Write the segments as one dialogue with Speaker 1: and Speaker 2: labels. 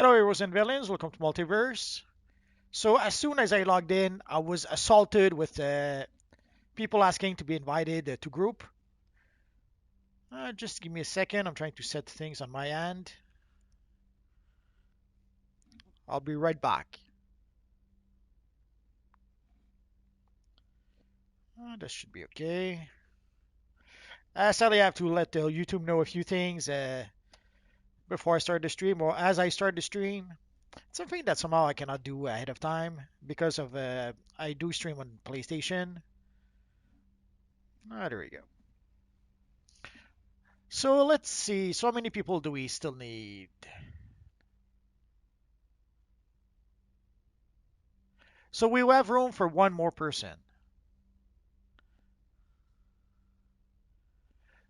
Speaker 1: Hello, heroes and villains. Welcome to Multiverse. So, as soon as I logged in, I was assaulted with people asking to be invited to group. Just give me a second. I'm trying to set things on my end. I'll be right back. That should be okay. Sadly, I have to let YouTube know a few things before I start the stream or as I start the stream. It's something that somehow I cannot do ahead of time because of I do stream on PlayStation. There we go. So let's see. So how many people do we still need? So we will have room for one more person.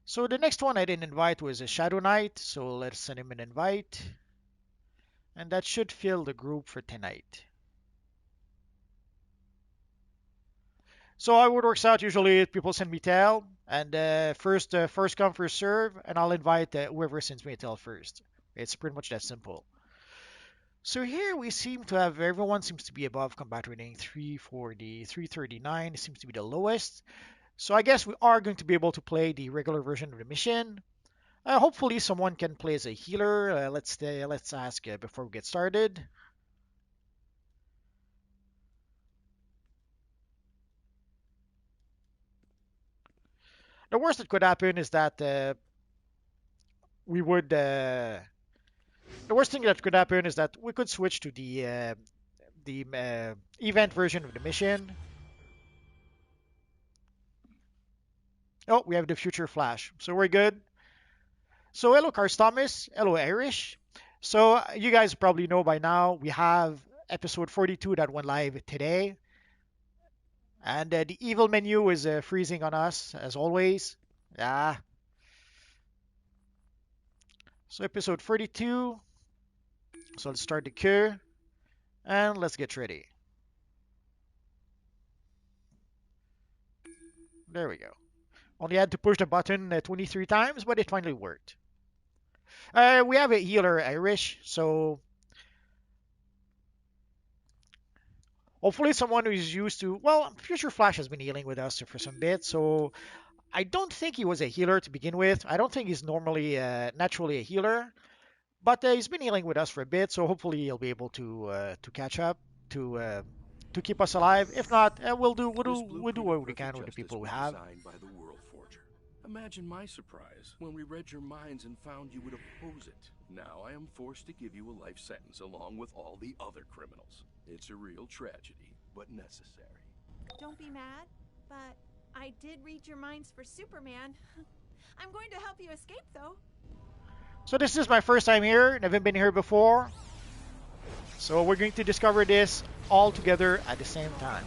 Speaker 1: So the next one I didn't invite was a Shadow Knight. So let's send him an invite. And that should fill the group for tonight. So how it works out, usually people send me tail. And first come, first serve. And I'll invite whoever sends me a tail first. It's pretty much that simple. So here we seem to have, everyone seems to be above combat rating 340, 339 seems to be the lowest. So I guess we are going to be able to play the regular version of the mission. Hopefully someone can play as a healer. Let's ask before we get started. The worst that could happen is that we would. The worst thing that could happen is that we could switch to the event version of the mission. Oh, we have the future flash, so we're good. So hello, Cars Thomas. Hello, Irish. So you guys probably know by now we have episode 42 that went live today. And the evil menu is freezing on us, as always. Yeah. So episode 42. So let's start the queue. And let's get ready. There we go. Only had to push the button 23 times, but it finally worked. We have a healer, Irish. So hopefully someone who is used to... Well, Future Flash has been healing with us for some bit, so... I don't think he was a healer to begin with. I don't think he's normally naturally a healer, but he's been healing with us for a bit, so hopefully he'll be able to catch up to keep us alive. If not, we'll do what we can with the people we have.
Speaker 2: By the World Forger. Imagine my surprise when we read your minds and found you would oppose it. Now I am forced to give you a life sentence along with all the other criminals. It's a real tragedy, but necessary.
Speaker 3: Don't be mad, but I did read your minds for Superman. I'm going to help you escape, though.
Speaker 1: So this is my first time here. Never been here before. So we're going to discover this all together at the same time.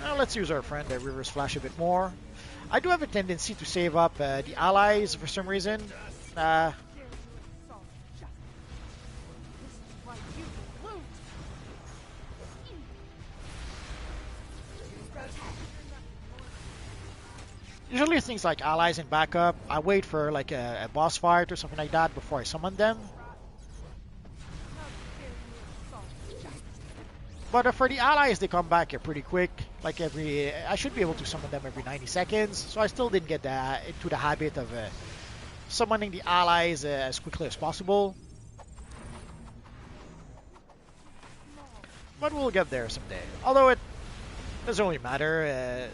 Speaker 1: Now let's use our friend Reverse Flash a bit more. I do have a tendency to save up the allies for some reason. Usually things like allies and backup, I wait for like a boss fight or something like that before I summon them. But for the allies, they come back pretty quick. Like I should be able to summon them every 90 seconds. So I still didn't get into the habit of summoning the allies as quickly as possible. But we'll get there someday. Although it doesn't really matter.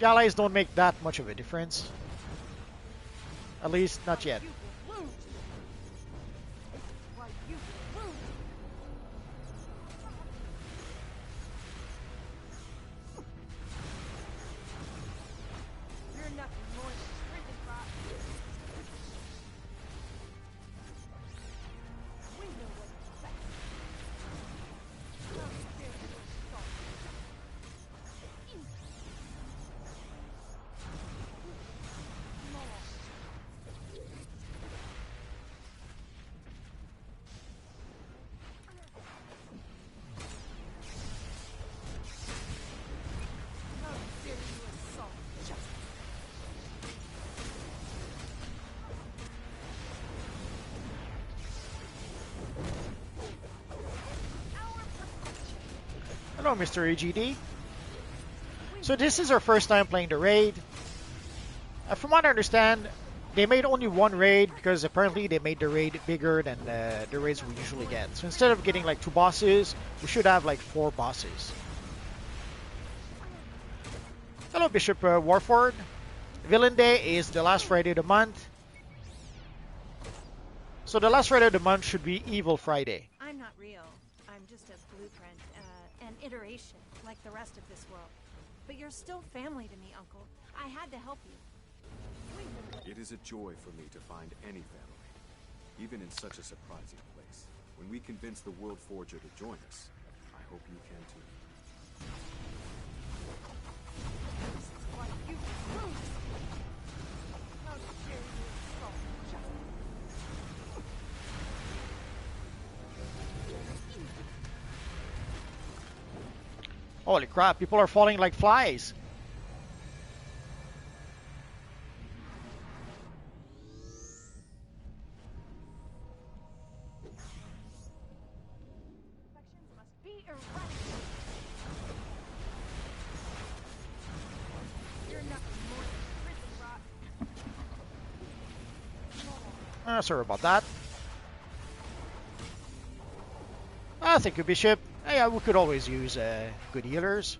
Speaker 1: The allies don't make that much of a difference. At least, not yet. Hello, Mr. EGD. So this is our first time playing the raid. From what I understand, they made only one raid because apparently they made the raid bigger than the raids we usually get. So instead of getting like 2 bosses, we should have like 4 bosses. Hello, Bishop Warford. Villain Day is the last Friday of the month. So the last Friday of the month should be Evil Friday.
Speaker 3: I'm not real. I'm just a blueprint, an iteration, like the rest of this world. But you're still family to me, Uncle. I had to help you.
Speaker 4: It is a joy for me to find any family, even in such a surprising place. When we convince the World Forger to join us, I hope you can too.
Speaker 3: This is why you lose. How dare you insult justice?
Speaker 1: Holy crap, people are falling like flies.
Speaker 3: Infections must be eradicated. You're nothing more than prison rot.
Speaker 1: Sorry about that. Thank you, Bishop. Yeah, we could always use good healers.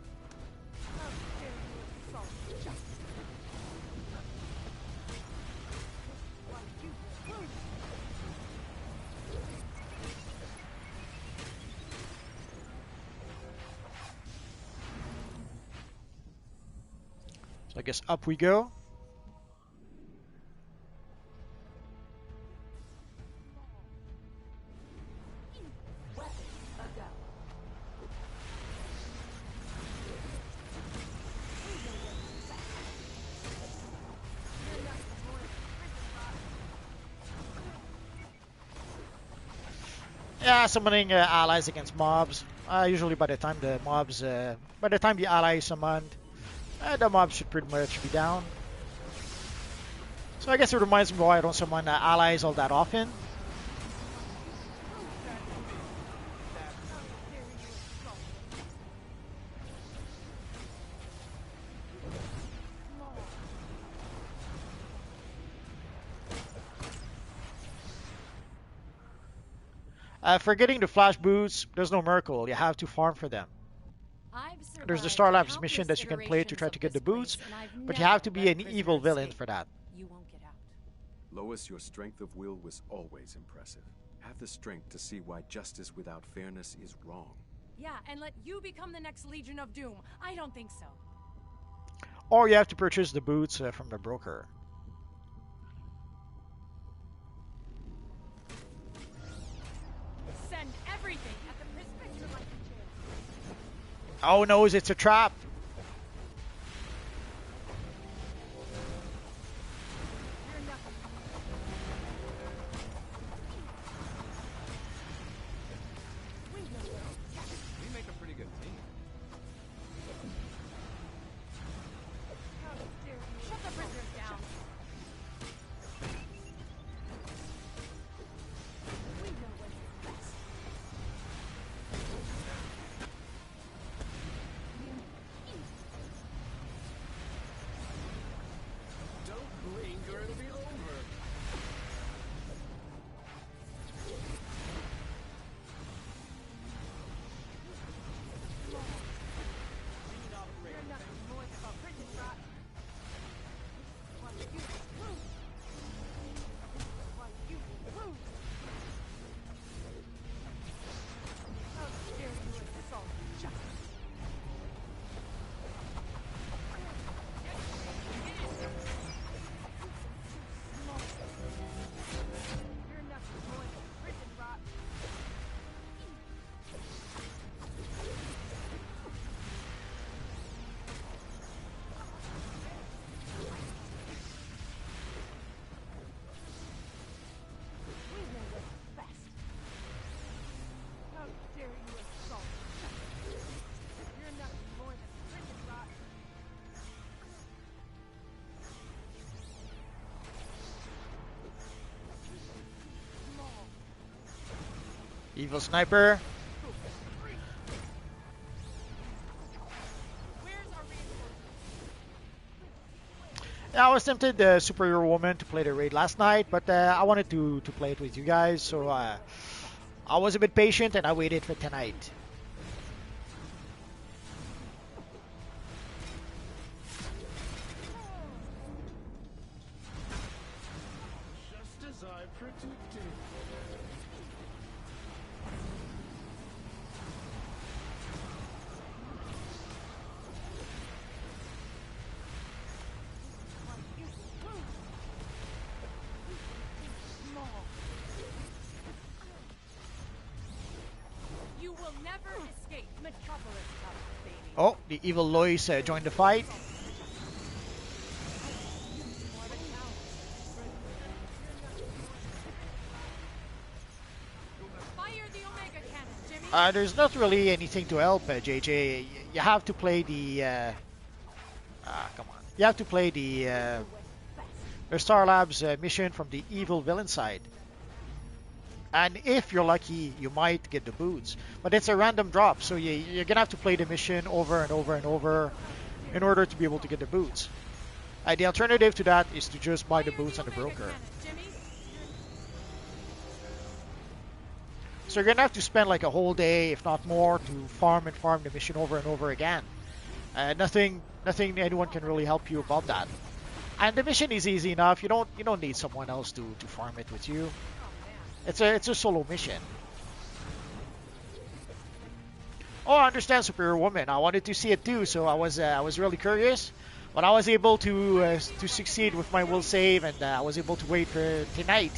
Speaker 3: How dare you insult justice? Why you lose.
Speaker 1: So I guess up we go. Yeah, summoning allies against mobs. Usually by the time the ally is summoned, the mobs should pretty much be down. So I guess it reminds me why I don't summon allies all that often. For getting the flash boots, there's no miracle. You have to farm for them. There's the Star Labs mission that you can play to try to get the boots, but you have to be an evil villain for that.
Speaker 5: You won't get out.
Speaker 4: Lois, your strength of will was always impressive. Have the strength to see why justice without fairness is wrong.
Speaker 5: Yeah, and let you become the next Legion of Doom. I don't think so.
Speaker 1: Or you have to purchase the boots from the broker.
Speaker 5: Send everything at the perspective of my future.
Speaker 1: Oh no, it's a trap!
Speaker 3: You're nothing.
Speaker 4: We make a pretty good team.
Speaker 3: How dare you
Speaker 5: Shut the prisoners down.
Speaker 3: We know what's best.
Speaker 4: Don't blink or it'll be over.
Speaker 3: You're nothing more than a prison rot. Why you lose. Why you lose. How dare you insult justice? You're nothing more than prison rot. We know what's best. How dare you insult justice? You're nothing more than prison rot.
Speaker 1: Evil sniper. Yeah, I was tempted the Superior Woman to play the raid last night, but I wanted to play it with you guys, so I was a bit patient and I waited for tonight.
Speaker 6: Just as I predicted.
Speaker 5: You will never escape Metropolis Cup, baby.
Speaker 1: Oh, the evil Lois joined the fight.
Speaker 5: More of a challenge. Fire the Omega Cannon, Jimmy.
Speaker 1: There's not really anything to help JJ. You have to play the come on. You have to play the Star Labs mission from the evil villain side. And if you're lucky, you might get the boots. But it's a random drop, so you're gonna have to play the mission over and over and over in order to be able to get the boots. The alternative to that is to just buy the boots on the broker. So you're gonna have to spend like a whole day, if not more, to farm and farm the mission over and over again. Nothing anyone can really help you about that. And the mission is easy enough. You don't need someone else to farm it with you. It's a solo mission. Oh, I understand Superior Woman. I wanted to see it too, so I was really curious. But I was able to succeed with my will save, and I was able to wait for tonight.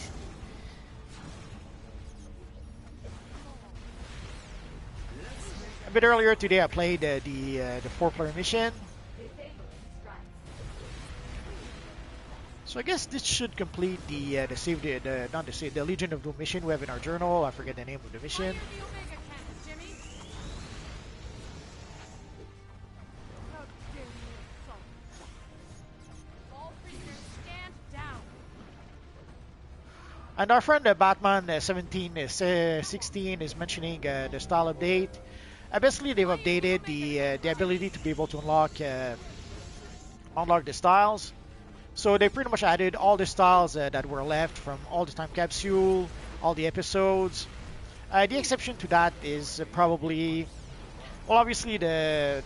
Speaker 1: A bit earlier today, I played the 4-player mission. So I guess this should complete the save the not the save the Legion of Doom mission we have in our journal. I forget the name of the mission.
Speaker 3: How dare you assault justice?
Speaker 5: All prisoners stand down.
Speaker 1: And our friend Batman 1716 is mentioning the style update. Basically, they've updated the ability to be able to unlock the styles. So they pretty much added all the styles that were left from all the time capsule, all the episodes. The exception to that is probably, well, obviously the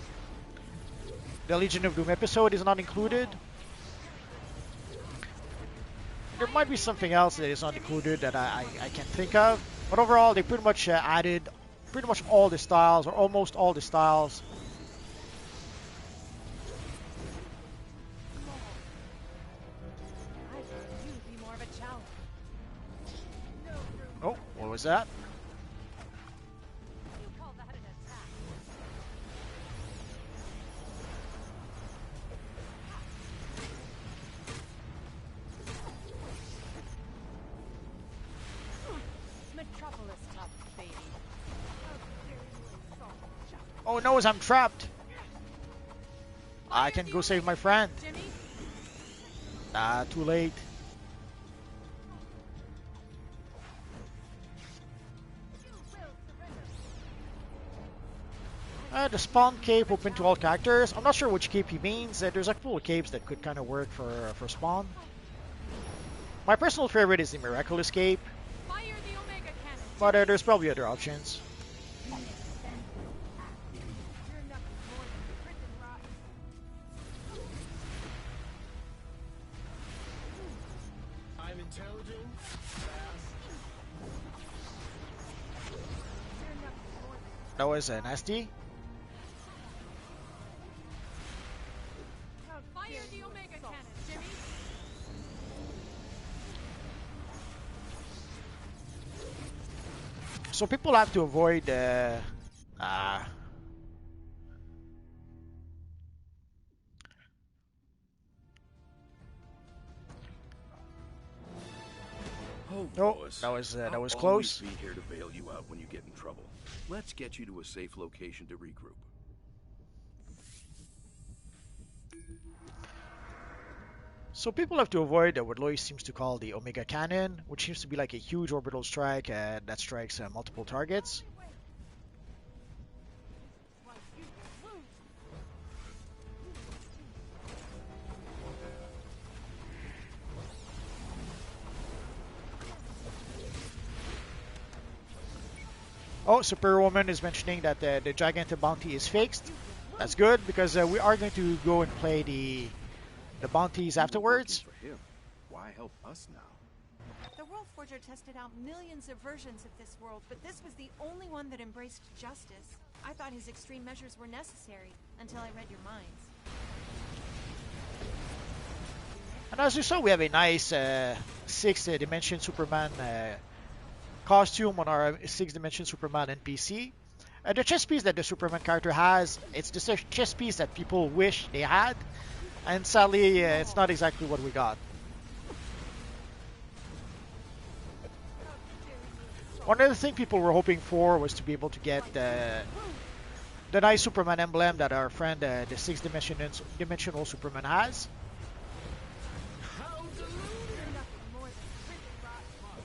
Speaker 1: Legion of Doom episode is not included. There might be something else that is not included that I can't think of. But overall, they pretty much added pretty much all the styles, or almost all the styles.
Speaker 5: I thought you'd be more of a challenge.
Speaker 1: Oh, what was that?
Speaker 5: You call that an attack? Metropolis Cup, baby.
Speaker 3: How dare you assault justice?
Speaker 1: Oh no, I'm trapped. I can go save my friend.
Speaker 5: Jimmy,
Speaker 1: Too late.
Speaker 3: You will surrender.
Speaker 1: The spawn cape open to all characters. I'm not sure which cape he means. There's a couple of capes that could kind of work for spawn. My personal favorite is the Miraculous cape,
Speaker 5: fire the Omega Cannon.
Speaker 1: but there's probably other options.
Speaker 3: You're nothing more than prison rot.
Speaker 6: I'm intelligent, fast.
Speaker 3: You're nothing more than
Speaker 1: That was nasty.
Speaker 3: how
Speaker 5: Fire
Speaker 3: dare
Speaker 5: the
Speaker 3: you
Speaker 5: Omega
Speaker 3: assault
Speaker 5: Cannon, Jimmy.
Speaker 1: So people have to avoid
Speaker 2: Oh,
Speaker 1: oh,
Speaker 2: Lois.
Speaker 1: that was
Speaker 2: I'll
Speaker 1: close.
Speaker 2: always be here to bail you out when you get in trouble. Let's get you to a safe location to regroup.
Speaker 1: So people have to avoid what Lois seems to call the Omega Cannon, which seems to be like a huge orbital strike that strikes multiple targets.
Speaker 3: why you will lose.
Speaker 1: Oh, Superwoman is mentioning that the Giganta bounty is fixed. That's good because we are going to go and play the bounties
Speaker 4: You were working
Speaker 1: afterwards.
Speaker 4: for him. Why help us now?
Speaker 5: The World Forger tested out millions of versions of this world, but this was the only one that embraced justice. I thought his extreme measures were necessary until I read your minds.
Speaker 1: And as you saw, we have a nice sixth dimension Superman costume on our sixth dimension Superman NPC. The chest piece that the Superman character has, it's the chest piece that people wish they had, and sadly, it's not exactly what we got. One of the things people were hoping for was to be able to get the nice Superman emblem that our friend, the sixth dimensional Superman has.
Speaker 6: How deluded!
Speaker 3: You're nothing more than prison rot.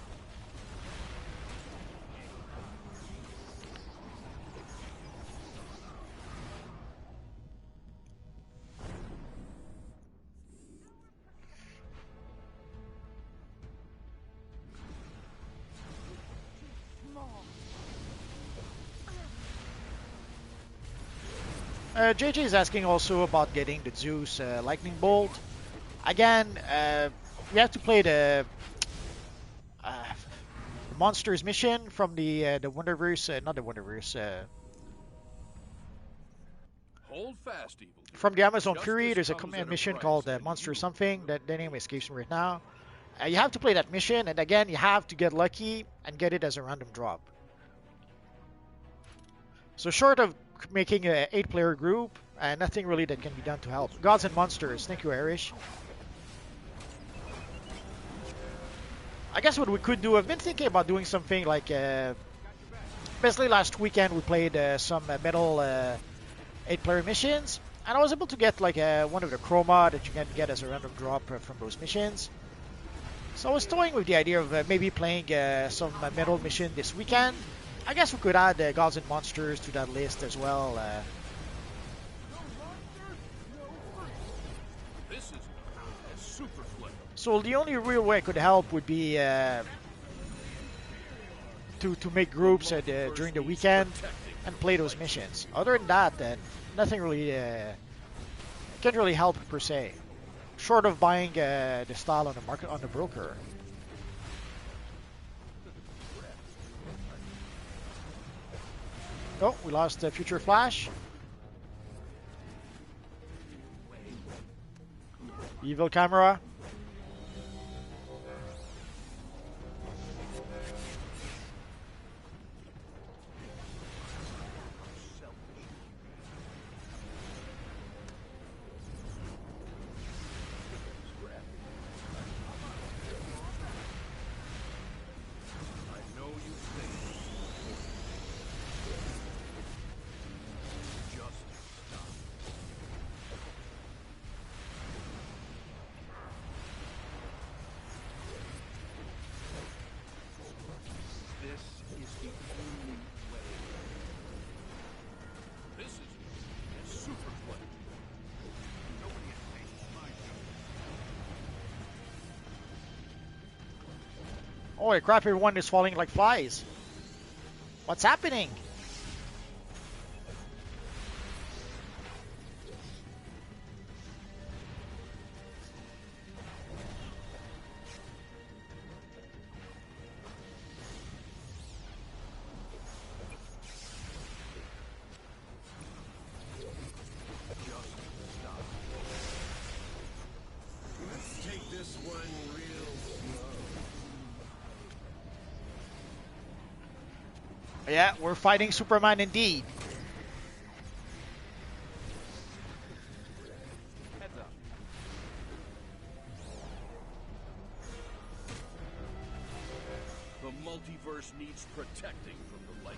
Speaker 1: JJ is asking also about getting the Zeus Lightning Bolt. Again, we have to play uh, Monsters mission from the Wonderverse, not the Wonderverse,
Speaker 2: Hold fast, evil.
Speaker 1: from the Amazon
Speaker 2: Justice
Speaker 1: Fury. There's a
Speaker 2: comes at a
Speaker 1: mission
Speaker 2: price,
Speaker 1: called
Speaker 2: and
Speaker 1: Monster
Speaker 2: you
Speaker 1: something. That the name escapes me right now. You have to play that mission, and again, you have to get lucky and get it as a random drop. So short of making an 8-player group, nothing really that can be done to help. Gods and Monsters. Thank you, Irish. I guess what we could do, I've been thinking about doing something like, basically last weekend we played some metal 8-player missions, and I was able to get like one of the chroma that you can get as a random drop from those missions. So I was toying with the idea of maybe playing some metal mission this weekend. I guess we could add Gods and Monsters to that list as well.
Speaker 2: This is a super flip.
Speaker 1: So the only real way I could help would be to make groups during the weekend and play those missions. Other than that, nothing really can't really help per se, short of buying the style on the market on the broker. Oh, we lost Future Flash. Evil camera.
Speaker 2: I know you think justice stop. This is the only way. This is a super play. Nobody has faced my
Speaker 1: Holy crap, everyone is falling like flies. What's happening?
Speaker 6: Let's take this one real slow.
Speaker 1: Yeah, we're fighting Superman indeed.
Speaker 2: heads up. The multiverse needs protecting from the light.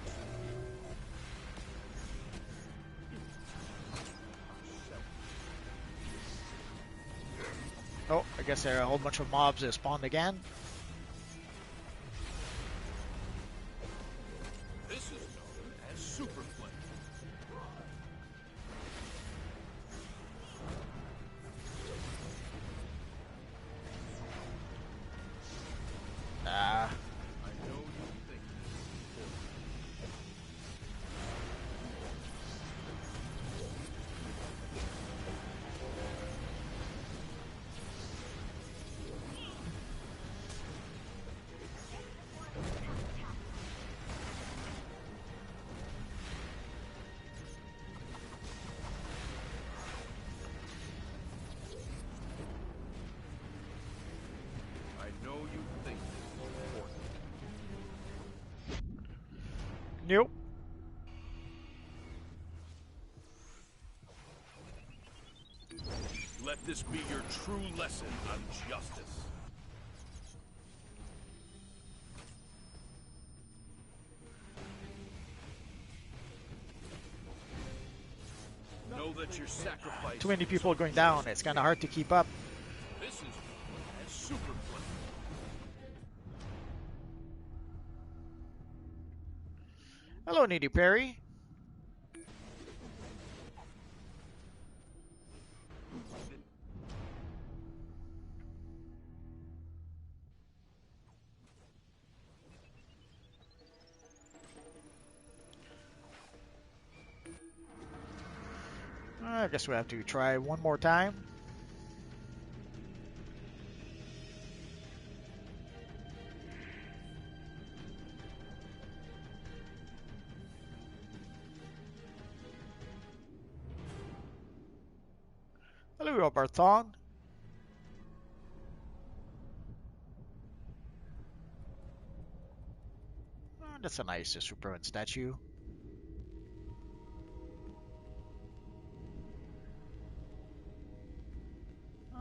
Speaker 1: Oh, I guess there are a whole bunch of mobs spawned again.
Speaker 2: This is known as super play.
Speaker 1: Ah,
Speaker 2: I know you think Let this be your true lesson on justice. Know that your sacrifice.
Speaker 1: Too many people going down. It's kind of hard to keep up.
Speaker 2: This is super fun.
Speaker 1: Hello, Needy Perry. I guess we have to try one more time. Hello, Barthon. Oh, that's a nice Superman statue.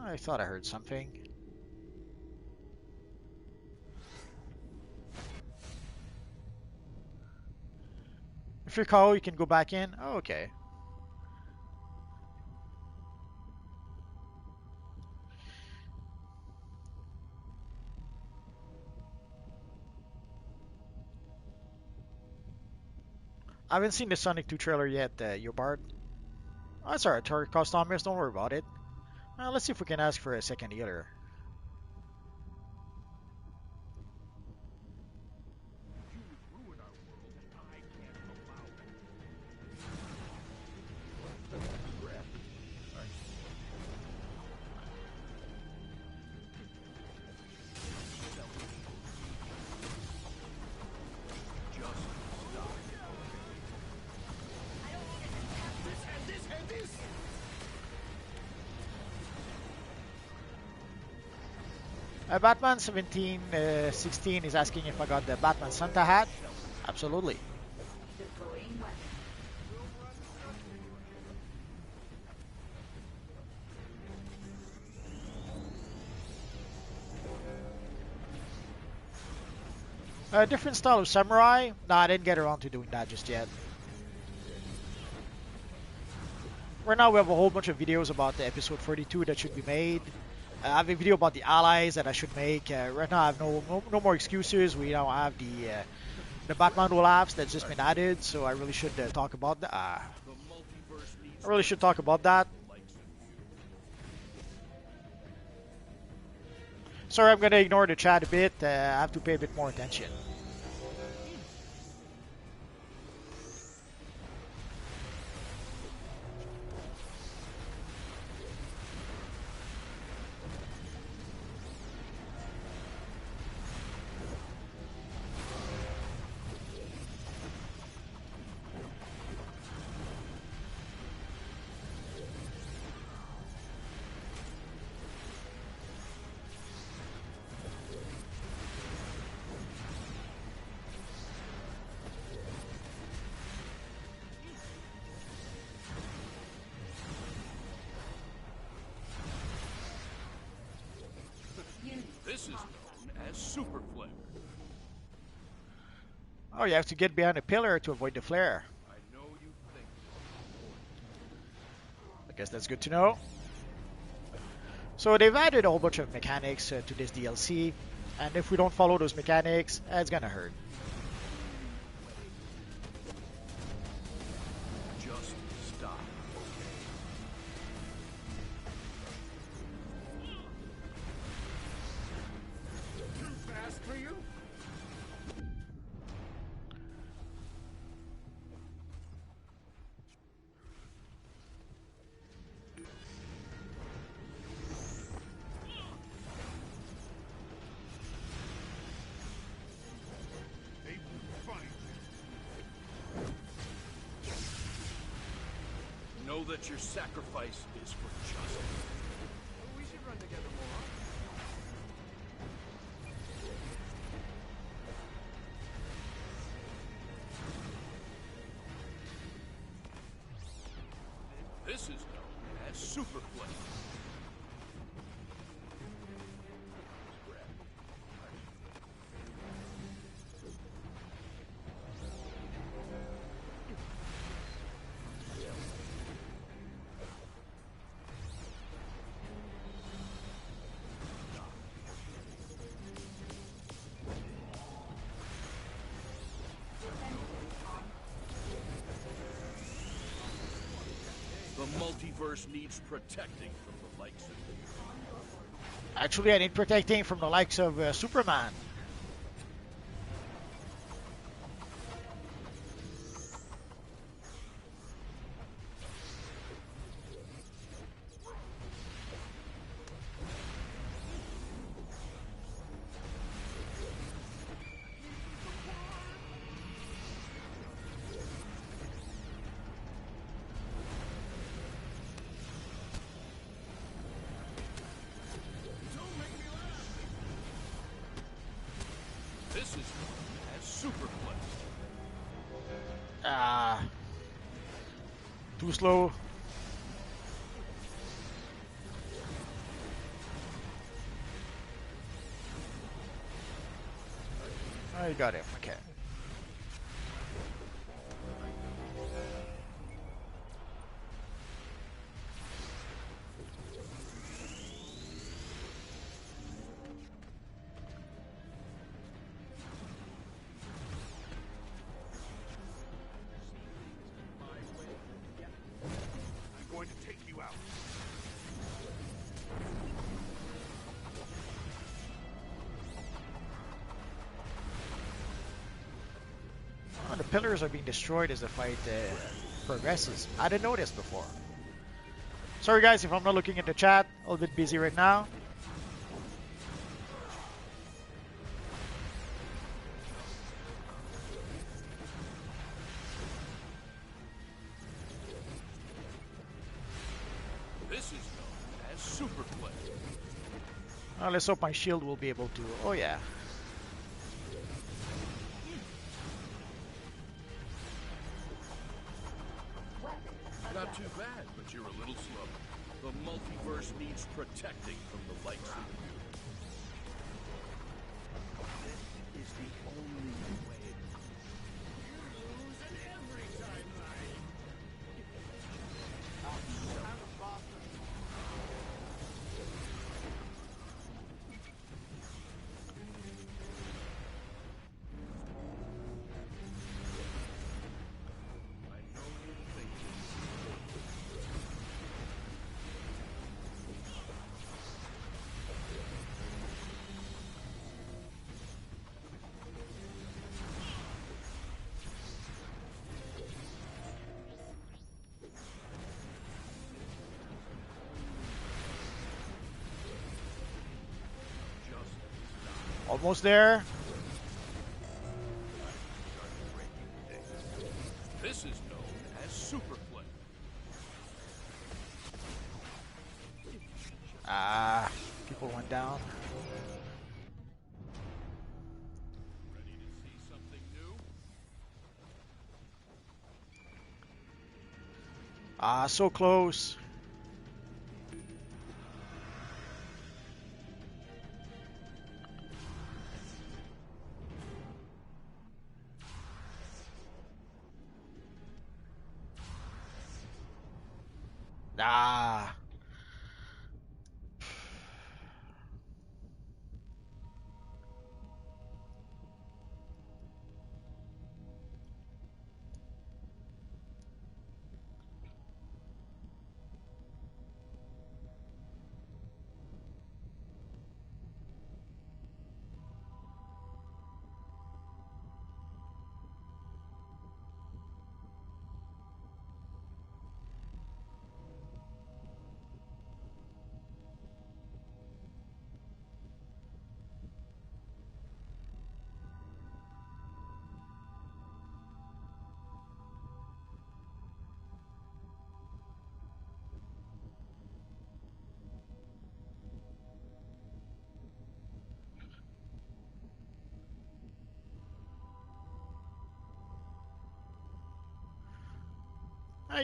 Speaker 1: I thought I heard something. If you call, you can go back in. Oh, okay. I haven't seen the Sonic 2 trailer yet, Yobard. Oh, that's alright, Target cost Thomas, don't worry about it. Let's see if we can ask for a second healer. Batman 1716 is asking if I got the Batman Santa hat. Absolutely. A different style of samurai? No, I didn't get around to doing that just yet. Right now we have a whole bunch of videos about the episode 42 that should be made. I have a video about the allies that I should make. Right now I have no more excuses. We now have the Batman collapse that's just been added, so I really should talk about that. I really should talk about that. Sorry, I'm gonna ignore the chat a bit. I have to pay a bit more attention.
Speaker 2: This is known as super flare.
Speaker 1: Oh, you have to get behind a pillar to avoid the flare.
Speaker 2: I know you think.
Speaker 1: I guess that's good to know. So they've added a whole bunch of mechanics to this DLC, and if we don't follow those mechanics, it's gonna hurt.
Speaker 2: Just stop.
Speaker 6: Too fast for you? Ain't funny.
Speaker 2: Know that your sacrifice is for justice.
Speaker 6: We should run together more.
Speaker 2: This is known as super flare. multiverse needs protecting from the likes of you.
Speaker 1: Actually, I need protecting from the likes of Superman.
Speaker 2: This is known as Superplex.
Speaker 1: Ah, too slow. I got him. Okay.
Speaker 2: I'm going to take you out.
Speaker 1: Oh, the pillars are being destroyed as the fight progresses. I didn't notice before. Sorry guys if I'm not looking at the chat. A little bit busy right now.
Speaker 2: This is known as Superplex.
Speaker 1: Let's hope my shield will be able to... Oh yeah.
Speaker 2: Not too bad, but you're a little slow. The multiverse needs protecting from the likes of you. This is the only way. You lose at every timeline. I know you think
Speaker 1: Almost there.
Speaker 2: this is known as Superplex.
Speaker 1: Ah, people went down.
Speaker 2: Ready to see something new?
Speaker 1: Ah, so close. Ah.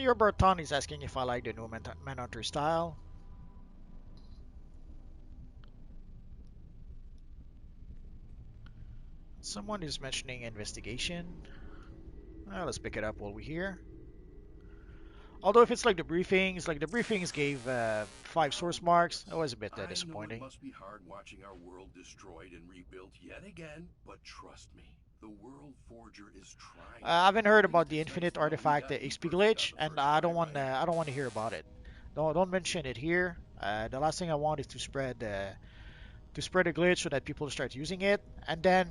Speaker 1: Your Berton is asking if I like the new Manhunter style. Someone is mentioning investigation. Let's pick it up while we're here. Although if it's like the briefings gave 5 source marks, that was a bit
Speaker 2: I know it
Speaker 1: disappointing.
Speaker 2: must be hard watching our world destroyed and rebuilt yet again, but trust me, The World Forger is trying.
Speaker 1: I haven't heard about the
Speaker 2: It's nice
Speaker 1: infinite
Speaker 2: to know we
Speaker 1: artifact
Speaker 2: got you
Speaker 1: XP
Speaker 2: perfect on
Speaker 1: glitch,
Speaker 2: the
Speaker 1: and
Speaker 2: first
Speaker 1: I
Speaker 2: try,
Speaker 1: don't want
Speaker 2: right?
Speaker 1: I don't want to hear about it. Don't mention it here. The last thing I want is to spread a glitch so that people start using it, and then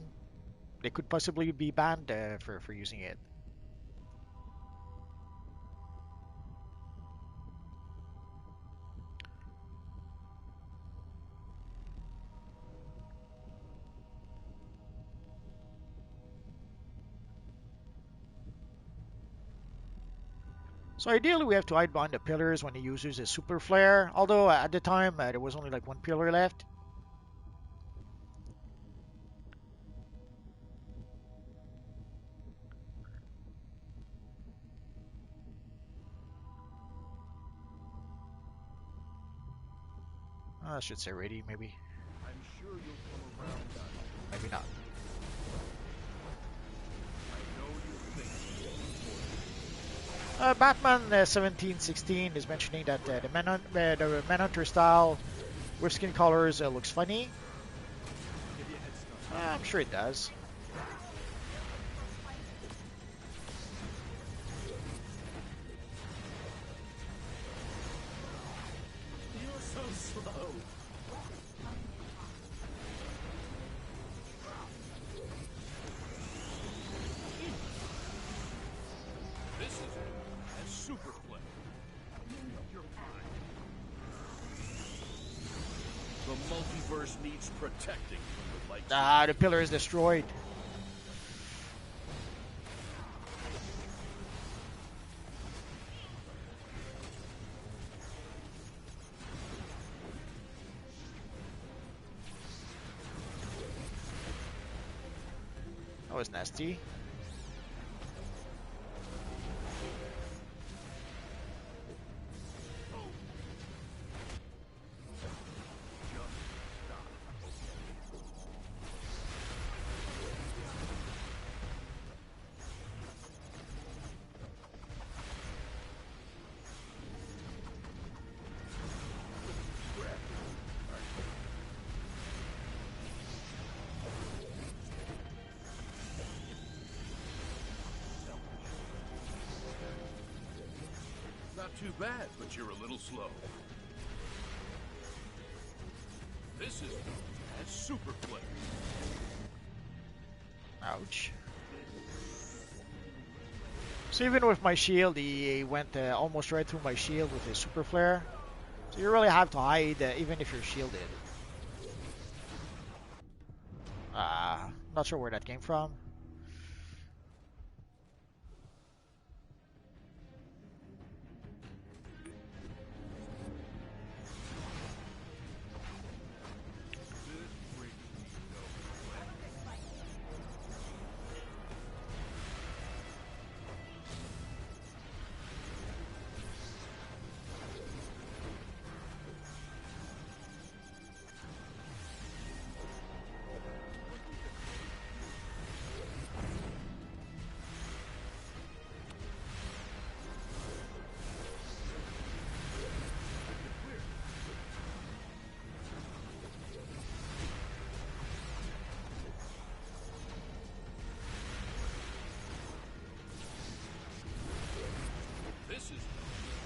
Speaker 1: they could possibly be banned for using it. So ideally, we have to hide behind the pillars when the user uses super flare. Although at the time there was only like one pillar left. I should say ready, maybe,
Speaker 2: I'm sure you'll come around on it.
Speaker 1: maybe not.
Speaker 2: I know you think
Speaker 1: Batman 1716 is mentioning that the Manhunter style with skin colors looks funny. I'm sure it does.
Speaker 6: You're so slow.
Speaker 2: this is a super flip. The multiverse needs protecting from the light.
Speaker 1: Ah, the pillar is destroyed. That was nasty.
Speaker 2: Not too bad, but you're a little slow. This is known as super flip.
Speaker 1: Ouch. So even with my shield, he went almost right through my shield with his super flare. So you really have to hide even if you're shielded. Not sure where that came from.
Speaker 2: This is known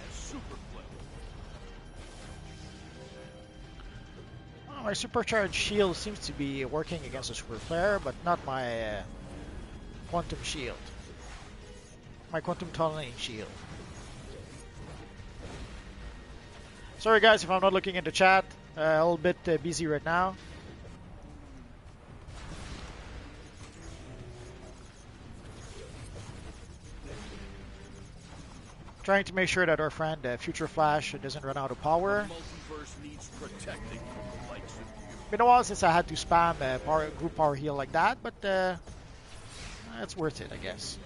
Speaker 2: as super flip.
Speaker 1: Well, my supercharged shield seems to be working against the super flare, but not my quantum shield. My quantum tunneling shield. Sorry guys if I'm not looking in the chat. A little bit busy right now. Trying to make sure that our friend Future Flash doesn't run out of power.
Speaker 2: The multiverse needs protecting from the likes of you.
Speaker 1: Been a while since I had to spam group power heal like that, but it's worth it, I guess.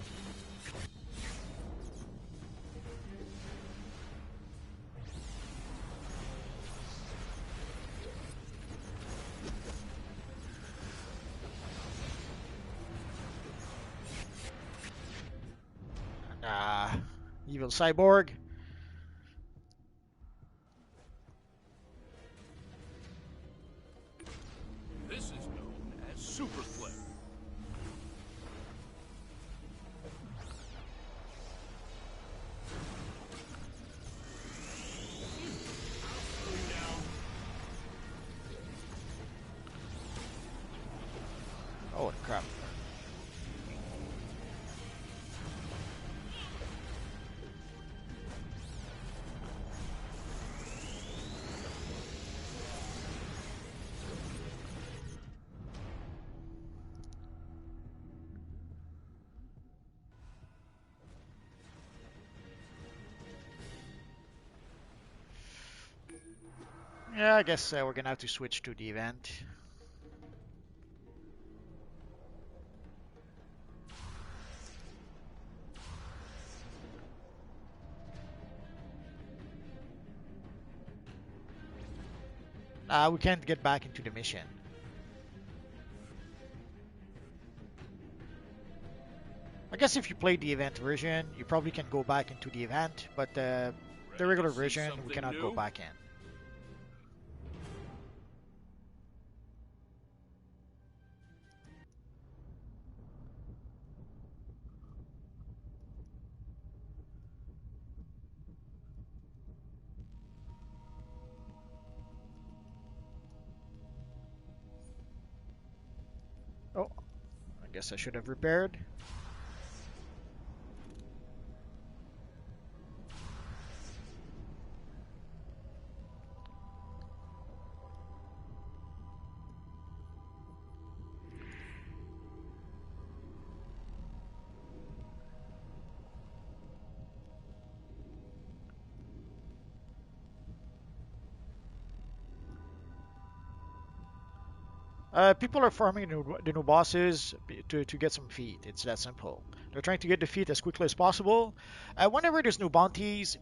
Speaker 1: Evil cyborg.
Speaker 2: This is known as super flip.
Speaker 1: Yeah, I guess we're gonna have to switch to the event. We can't get back into the mission. I guess if you play the event version, you probably can go back into the event, but the
Speaker 2: Ready
Speaker 1: regular
Speaker 2: to see
Speaker 1: version, we
Speaker 2: something
Speaker 1: cannot go
Speaker 2: new?
Speaker 1: back in. Oh, I guess I should have repaired. People are farming the new bosses to get some feet. It's that simple. They're trying to get the feet as quickly as possible. Whenever there's new bounties,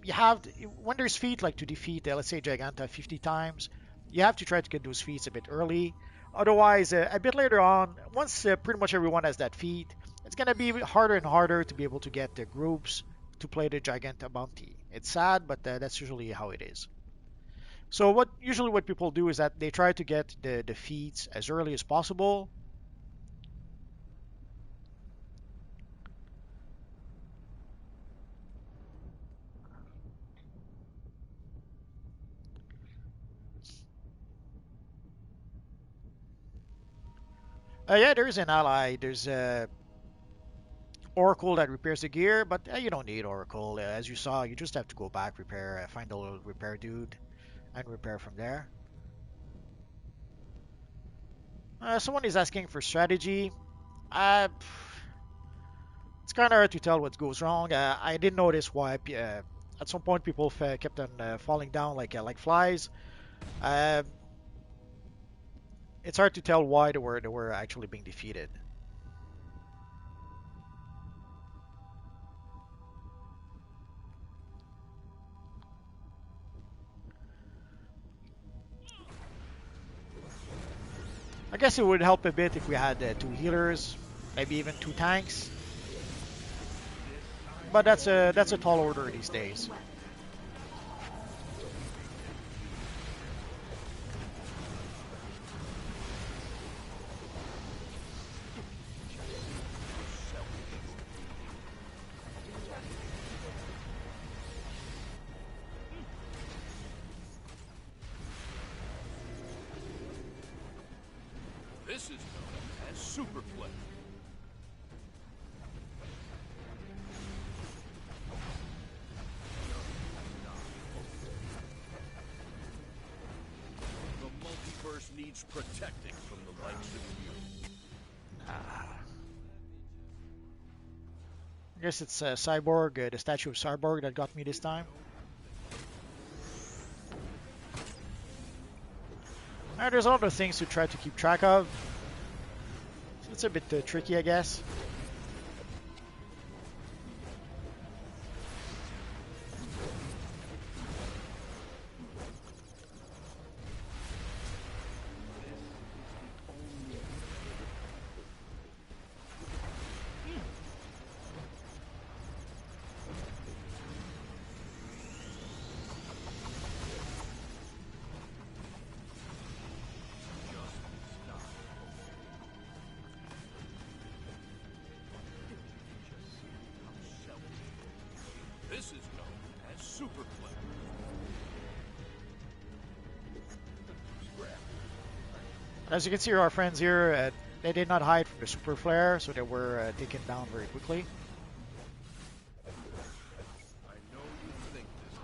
Speaker 1: when there's feet like to defeat, let's say Giganta 50 times, you have to try to get those feats a bit early. Otherwise, a bit later on, once pretty much everyone has that feat, it's gonna be harder and harder to be able to get the groups to play the Giganta bounty. It's sad, but that's usually how it is. So what people do is that they try to get the feeds as early as possible. Yeah, there's an ally. There's Oracle that repairs the gear, but you don't need Oracle. As you saw, you just have to go back, repair, find the little repair dude, and repair from there. Someone is asking for strategy. It's kind of hard to tell what goes wrong. I did notice why at some point people kept on falling down like flies. Uh, it's hard to tell why they were actually being defeated. I guess it would help a bit if we had two healers, maybe even two tanks. But that's a tall order these days.
Speaker 2: This is known as Superplay. The multiverse needs protecting from the likes of you.
Speaker 1: I guess it's Cyborg, the statue of Cyborg that got me this time. There's other things to try to keep track of. So it's a bit tricky, I guess.
Speaker 2: This is known as Superplay.
Speaker 1: As you can see, our friends here, they did not hide from the super flare, so they were taken down very quickly.
Speaker 2: I know you think this is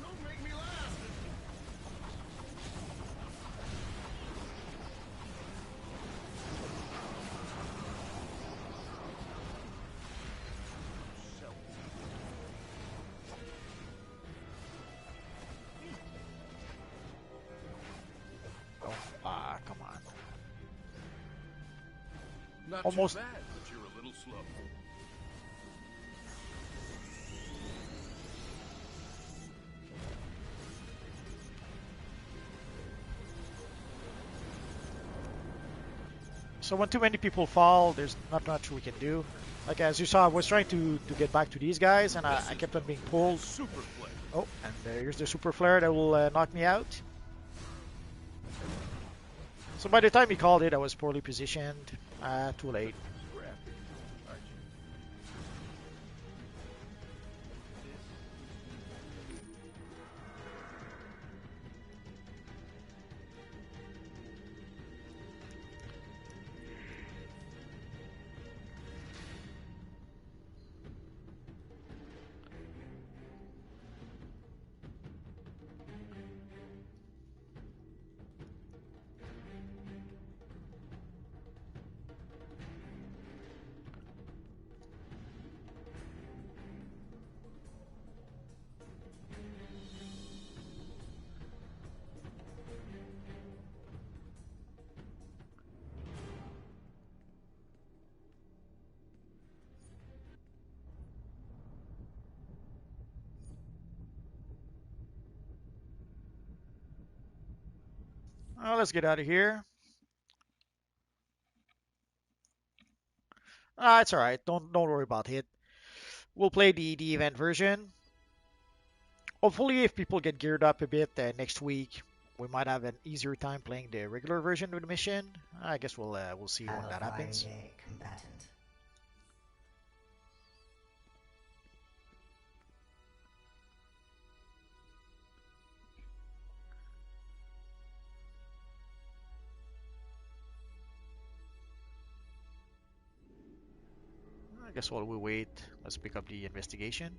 Speaker 6: Don't make me laugh!
Speaker 2: Not too
Speaker 1: Almost.
Speaker 2: bad, but you're a little slow.
Speaker 1: So when too many people fall, there's not much we can do. Like as you saw, I was trying to get back to these guys, and I kept on being pulled.
Speaker 2: Super play.
Speaker 1: Oh, and here's the super flare that will knock me out. So by the time he called it, I was poorly positioned. Too late.
Speaker 2: Crafty, aren't you?
Speaker 1: Let's get out of here. It's all right. Don't worry about it. We'll play the event version. Hopefully, if people get geared up a bit next week, we might have an easier time playing the regular version of the mission. I guess we'll see when that happens.
Speaker 7: Combatant.
Speaker 1: I guess while we wait, let's pick up the investigation.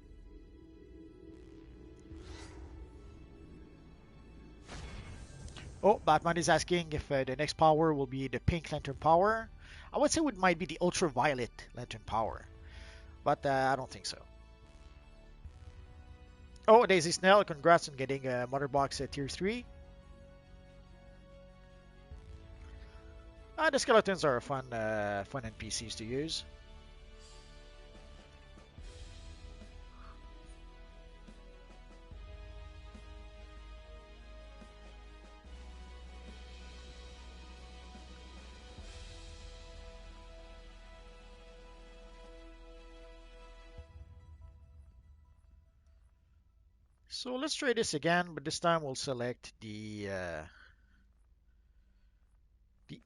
Speaker 1: Oh, Batman is asking if the next power will be the pink lantern power. I would say it might be the ultraviolet lantern power, but I don't think so. Oh, Daisy Snell, congrats on getting a Mother Box Tier 3. The skeletons are fun NPCs to use. So let's try this again, but this time we'll select the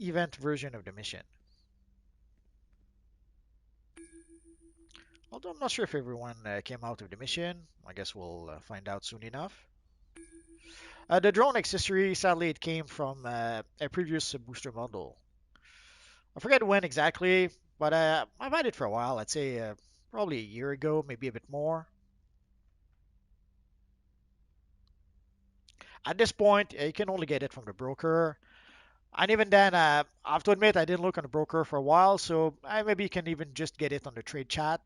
Speaker 1: event version of the mission. Although I'm not sure if everyone came out of the mission. I guess we'll find out soon enough. The drone accessory, sadly, it came from a previous booster bundle. I forget when exactly, but I've had it for a while. I'd say probably a year ago, maybe a bit more. At this point, you can only get it from the broker. And even then, I have to admit, I didn't look on the broker for a while, so maybe you can even just get it on the trade chat.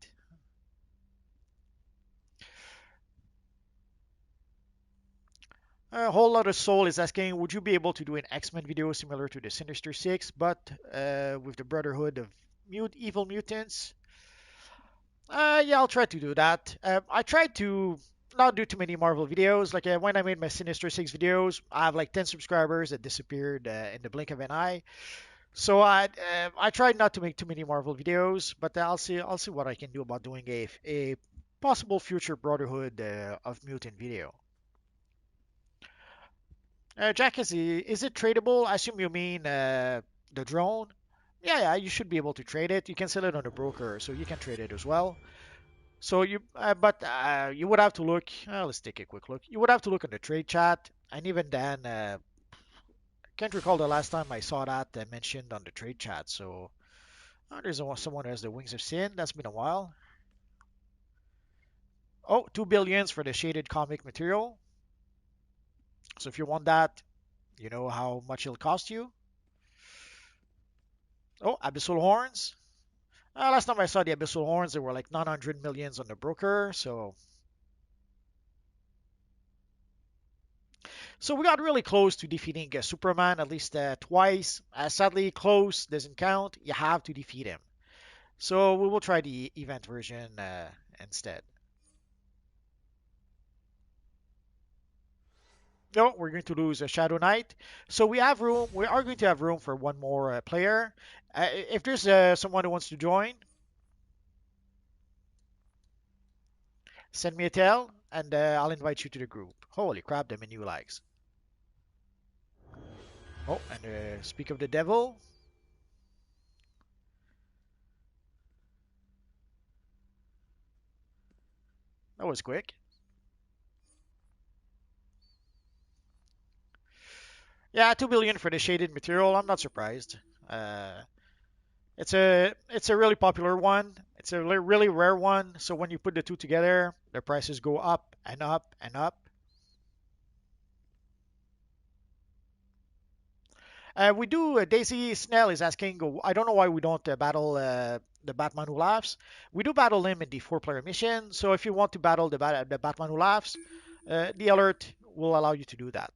Speaker 1: A whole lot of soul is asking, would you be able to do an X-Men video similar to the Sinister Six, but with the Brotherhood of Evil Mutants? Yeah, I'll try to do that. I tried to not do too many Marvel videos. Like when I made my Sinister Six videos, I have like 10 subscribers that disappeared in the blink of an eye. So I tried not to make too many Marvel videos, but I'll see what I can do about doing a possible future Brotherhood of Mutant video. Jack, is it tradable? I assume you mean the drone. Yeah, you should be able to trade it. You can sell it on a broker, so you can trade it as well. So but you would have to look. Let's take a quick look. You would have to look on the trade chat, and even then, can't recall the last time I saw that mentioned on the trade chat. So there's someone who has the Wings of Sin. That's been a while. Oh, 2 billions for the shaded comic material. So if you want that, you know how much it'll cost you. Oh, Abyssal Horns. Last time I saw the Abyssal Horns, there were like 900 millions on the broker. So So we got really close to defeating Superman at least twice. Sadly, close doesn't count. You have to defeat him. So we will try the event version instead. No, we're going to lose a Shadow Knight. So we have room. We are going to have room for one more player. If there's someone who wants to join, send me a tell, and I'll invite you to the group. Holy crap, the menu likes. Oh, and speak of the devil. That was quick. Yeah, 2 billion for the shaded material. I'm not surprised. Uh, it's a really popular one. It's a really rare one. So when you put the two together, the prices go up and up and up. We do. Daisy Snell is asking. I don't know why we don't battle the Batman who laughs. We do battle him in the four-player mission. So if you want to battle the Batman who laughs, the alert will allow you to do that.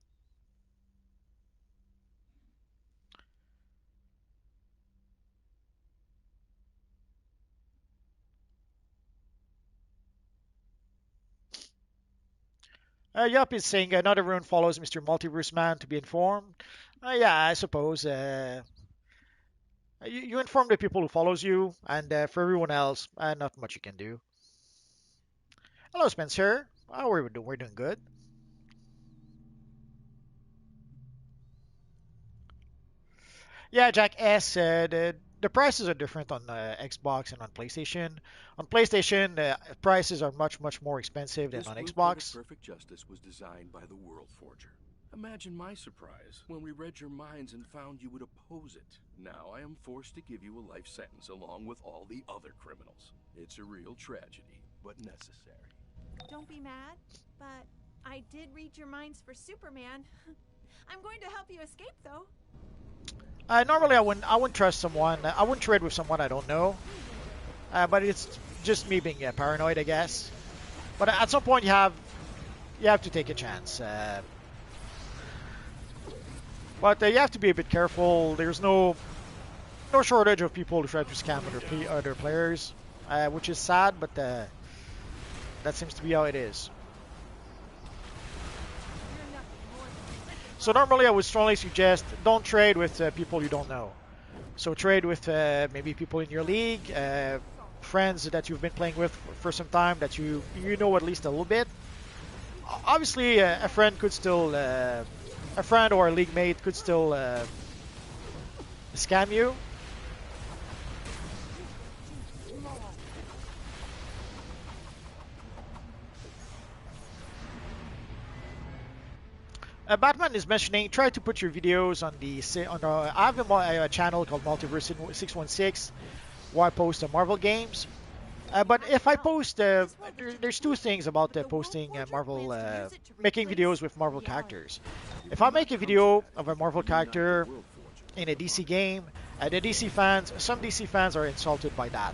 Speaker 1: Yup is saying not everyone follows Mr. Multiverse Man to be informed. Yeah, I suppose. You inform the people who follows you, and for everyone else, not much you can do. Hello, Spencer. Oh, we're doing good. Yeah, Jack S. The prices are different on Xbox and on PlayStation. On PlayStation, prices are much more expensive than
Speaker 2: This
Speaker 1: on
Speaker 2: blueprint of
Speaker 1: Xbox.
Speaker 2: perfect justice was designed by the World Forger. Imagine my surprise when we read your minds and found you would oppose it. Now I am forced to give you a life sentence along with all the other criminals. It's a real tragedy, but necessary.
Speaker 5: Don't be mad, but I did read your minds for Superman. I'm going to help you escape, though.
Speaker 1: Normally, I wouldn't trust someone. I wouldn't trade with someone I don't know. But it's just me being paranoid, I guess. But at some point, you have to take a chance. But you have to be a bit careful. There's no shortage of people who try to scam other players, which is sad, but that seems to be how it is. So normally I would strongly suggest don't trade with people you don't know. So trade with maybe people in your league, friends that you've been playing with for some time that you know at least a little bit. Obviously, a friend or a league mate could still scam you. Batman is mentioning try to put your videos on I have a channel called Multiverse 616 where I post Marvel games. But if I post, there's two things about posting Marvel, making videos with Marvel characters. If I make a video of a Marvel
Speaker 4: Reunite the
Speaker 1: character
Speaker 4: World Forger.
Speaker 1: in a DC game, some DC fans are insulted by that.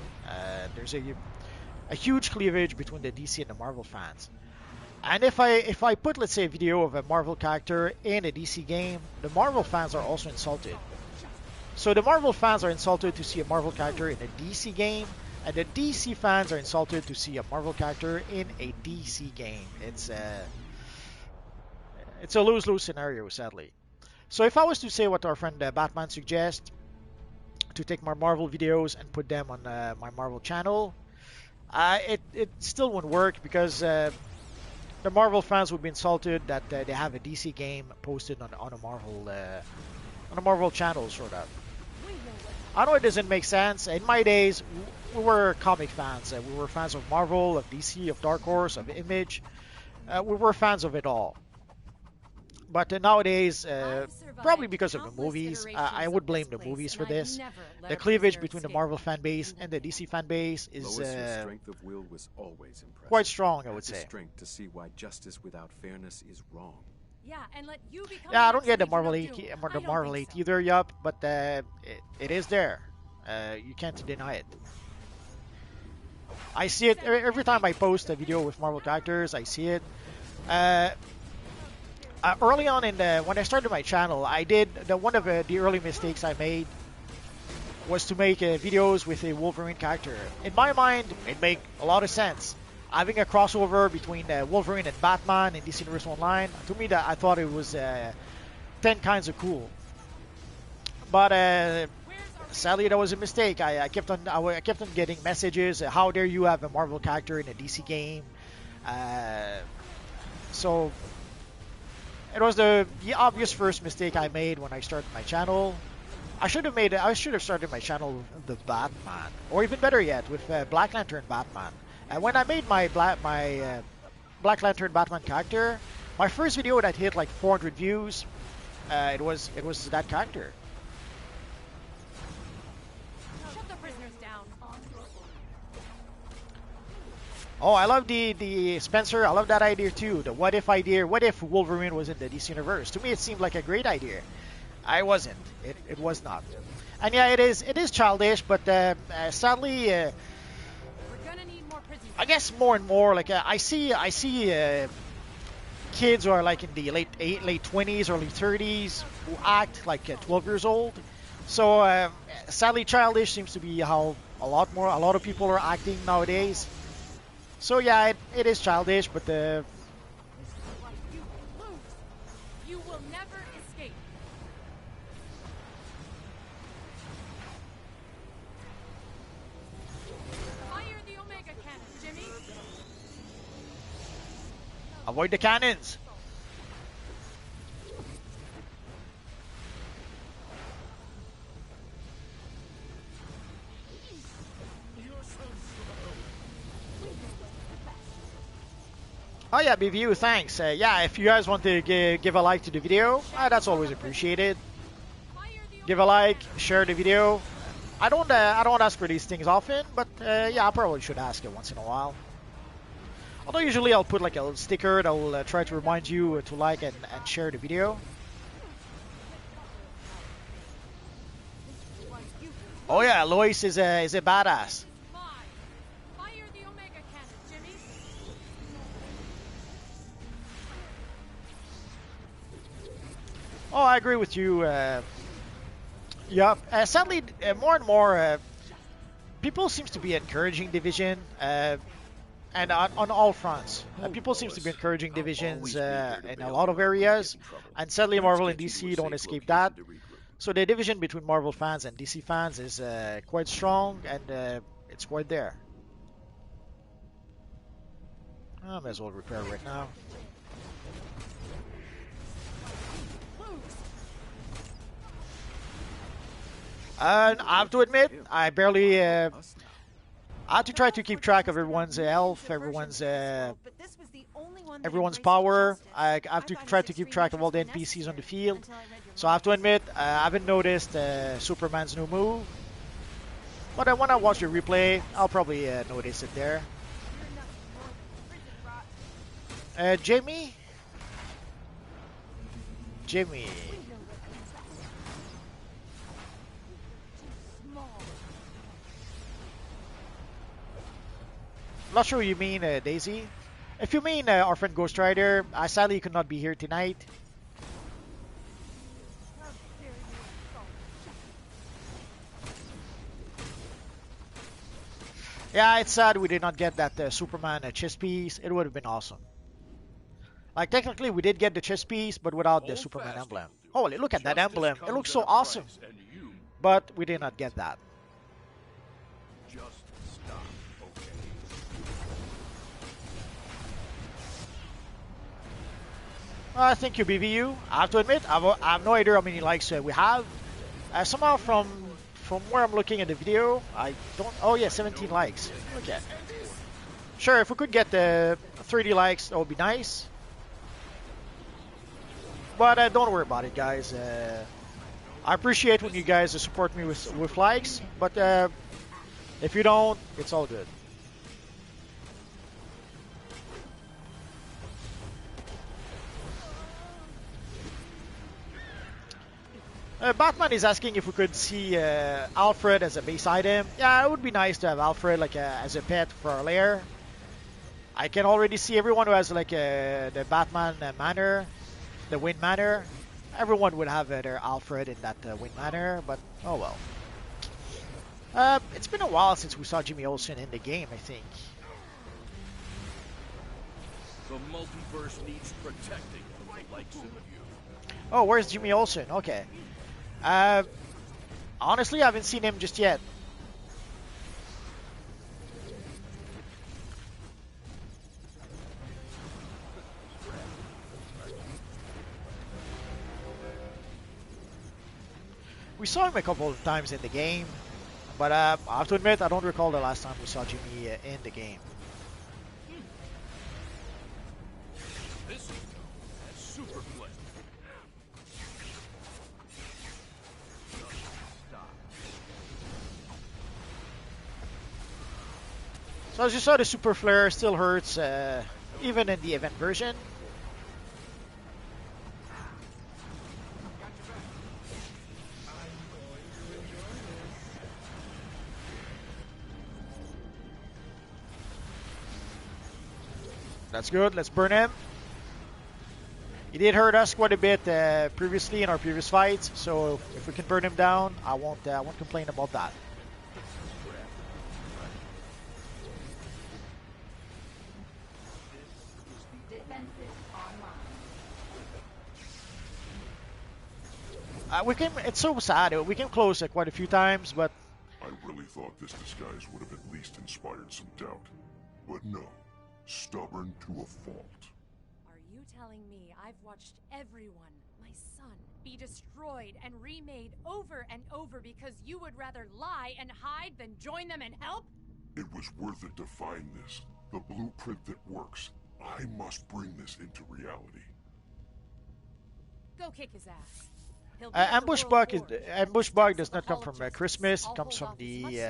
Speaker 1: There's a huge cleavage between the DC and the Marvel fans. And if I put, let's say, a video of a Marvel character in a DC game, the Marvel fans are also insulted. So the Marvel fans are insulted to see a Marvel character in a DC game, and the DC fans are insulted to see a Marvel character in a DC game. It's a lose-lose scenario, sadly. So if I was to say what our friend Batman suggests, to take my Marvel videos and put them on my Marvel channel, it still wouldn't work because the Marvel fans would be insulted that they have a DC game posted on a Marvel channel, sort of. I know it doesn't make sense. In my days, we were comic fans. We were fans of Marvel, of DC, of Dark Horse, of Image. We were fans of it all. But nowadays, probably because of the movies, I would blame the movies for this. The cleavage between the Marvel fan base and the DC fan base is
Speaker 4: Lois, your strength of will was always impressive.
Speaker 1: quite strong, I would
Speaker 4: The
Speaker 1: say.
Speaker 4: strength to see why justice without fairness is wrong.
Speaker 3: Yeah, and let you become
Speaker 1: Yeah, I
Speaker 3: the
Speaker 1: don't get the
Speaker 3: next
Speaker 1: Marvel
Speaker 3: Legion
Speaker 1: 8,
Speaker 3: of Doom.
Speaker 1: the
Speaker 3: I don't
Speaker 1: Marvel
Speaker 3: think
Speaker 1: 8
Speaker 3: so.
Speaker 1: either, yup, but it is there. You can't deny it. I see it every time I post a video with Marvel characters. I see it. Uh, Early on when I started my channel, I did one of the early mistakes I made was to make videos with a Wolverine character. In my mind, it made a lot of sense. Having a crossover between Wolverine and Batman in DC Universe Online, to me, that I thought it was 10 kinds of cool. But sadly, that was a mistake. I kept on getting messages. How dare you have a Marvel character in a DC game? So it was the obvious first mistake I made when I started my channel. I should have started my channel with the Batman, or even better yet, with Black Lantern Batman. And when I made my Black Lantern Batman character, my first video that hit like 400 views, it was that character.
Speaker 5: Shut the prisoners down.
Speaker 1: Oh, I love the Spencer. I love that idea too. The what if idea. What if Wolverine was in the DC universe? To me, it seemed like a great idea. I wasn't. It was not. And yeah, it is childish, but sadly,
Speaker 5: We're gonna need more prisoners.
Speaker 1: I guess more and more like I see kids who are like in the late 20s, early 30s who act like 12 years old. So sadly, childish seems to be how a lot of people are acting nowadays. So yeah, it is childish, but
Speaker 3: You lose. You will never escape. Fire the Omega cannon, Jimmy.
Speaker 1: avoid the cannons.
Speaker 6: You're so slow.
Speaker 1: Oh yeah, BVU, thanks. Yeah, if you guys want to give a like to the video, that's always appreciated.
Speaker 3: Fire the
Speaker 1: Give a like, share the video. I don't ask for these things often, but yeah, I probably should ask it once in a while. Although usually I'll put like a little sticker that will try to remind you to like and share the video. Oh yeah, Lois is a badass.
Speaker 3: Mine. Fire the Omega cannon, Jimmy.
Speaker 1: Oh, I agree with you. Yeah, sadly, more and more people seems to be encouraging division, and on all fronts. People seems to be encouraging divisions in a lot of areas, and sadly, Marvel and DC don't escape that. So the division between Marvel fans and DC fans is quite strong, and it's quite there. I may as well repair right now. I have to admit, I barely. I have to try to keep track of everyone's health, everyone's power. I have to try to keep track of all the NPCs on the field. So I have to admit, I haven't noticed Superman's new move. But when I watch the replay, I'll probably notice it there. Jimmy? Jimmy. I'm not sure what you mean, Daisy. If you mean our friend Ghost Rider, I sadly could not be here tonight.
Speaker 3: How dare you assault justice?
Speaker 1: Yeah, it's sad we did not get that Superman chess piece. It would have been awesome. Like, technically, we did get the chess piece, but without the Superman emblem. Holy, look at that emblem. It looks so awesome. But we did not get that.
Speaker 2: Just stop, okay?
Speaker 1: Thank you, BVU. I have to admit, I have no idea how many likes we have. Somehow from where I'm looking at the video, I don't... Oh yeah, 17 likes. Okay. Sure, if we could get the 30 likes, that would be nice. But don't worry about it, guys. I appreciate when you guys support me with likes, but if you don't, it's all good. Batman is asking if we could see Alfred as a base item. Yeah, it would be nice to have Alfred like as a pet for our lair. I can already see everyone who has like the Batman manor. the Wind Manor. Everyone would have their Alfred in that Wind Manor, but oh well. It's been a while since we saw Jimmy Olsen in the game, I think.
Speaker 2: The multiverse needs protecting from the likes of you.
Speaker 1: Oh, where's Jimmy Olsen? Okay. Honestly, I haven't seen him just yet. We saw him a couple of times in the game, but I have to admit, I don't recall the last time we saw Jimmy in the game.
Speaker 2: This is known as Super Flip.
Speaker 1: So as you saw, the Super Flare still hurts, even in the event version. That's good. Let's burn him. He did hurt us quite a bit previously in our previous fights, so if we can burn him down, I won't complain about that. It's so sad. We came close quite a few times, but
Speaker 7: I really thought this disguise would have at least inspired some doubt. But no. Stubborn to a fault.
Speaker 3: Are you telling me I've watched everyone, my son, be destroyed and remade over and over because you would rather lie and hide than join them and help?
Speaker 7: It was worth it to find this. The blueprint that works. I must bring this into reality.
Speaker 3: Go kick his ass.
Speaker 1: Ambush bug does not come from Christmas. It comes from the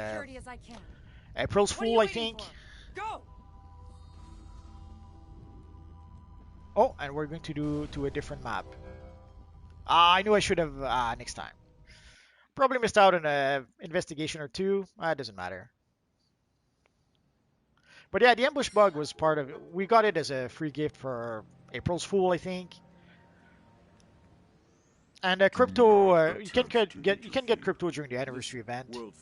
Speaker 1: April's Fool, I think.
Speaker 3: Go!
Speaker 1: Oh, and we're going to do to a different map. I knew I should have next time. Probably missed out on an investigation or two. It doesn't matter. But yeah, the ambush bug was part of it. We got it as a free gift for April's Fool, I think. And crypto, you can get crypto during the anniversary event. You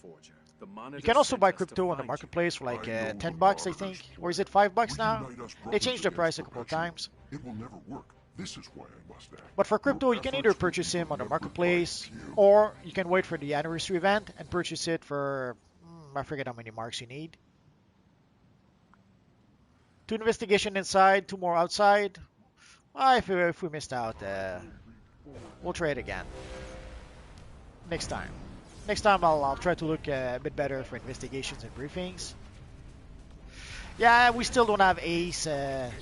Speaker 1: can also buy crypto on the marketplace for like $10, I think, or is it $5 now? They changed the price a couple of times.
Speaker 7: It will never work. This is why I must act.
Speaker 1: But for crypto, you can either purchase him on the marketplace, or you can wait for the anniversary event and purchase it for I forget how many marks you need. 2 investigation inside, 2 more outside. If we missed out, we'll try it again next time. Next time I'll try to look a bit better for investigations and briefings. Yeah, we still don't have Ace, the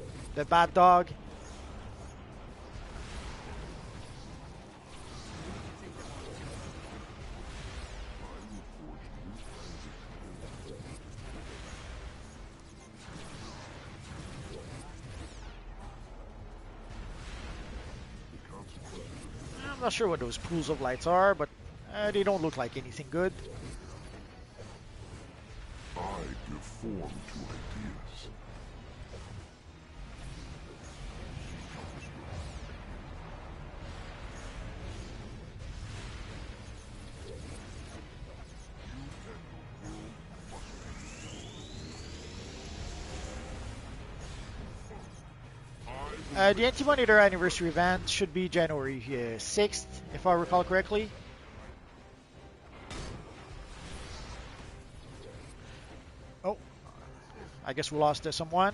Speaker 1: bad dog. I'm not sure what those pools of lights are, but they don't look like anything good.
Speaker 7: I give form to ideas.
Speaker 1: The Anti-Monitor anniversary event should be January 6th, if I recall correctly. Oh, I guess we lost someone.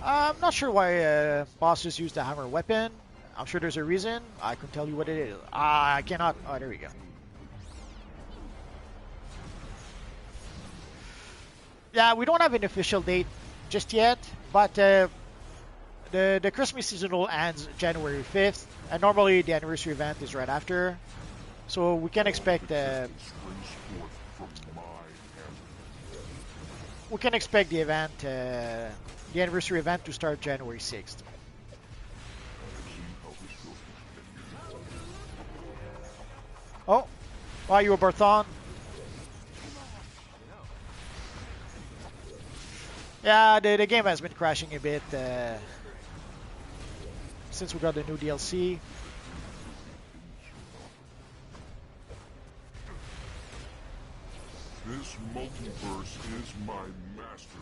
Speaker 1: I'm not sure why bosses use the hammer weapon. I'm sure there's a reason. I can tell you what it is. I cannot. Oh, there we go. Yeah, we don't have an official date just yet, but the Christmas seasonal ends January 5th, and normally the anniversary event is right after, so we can expect the event, the anniversary event to start January 6th. Oh, are you a Barthon? Yeah, the game has been crashing a bit since we got the new DLC.
Speaker 7: This multiverse is my masterpiece.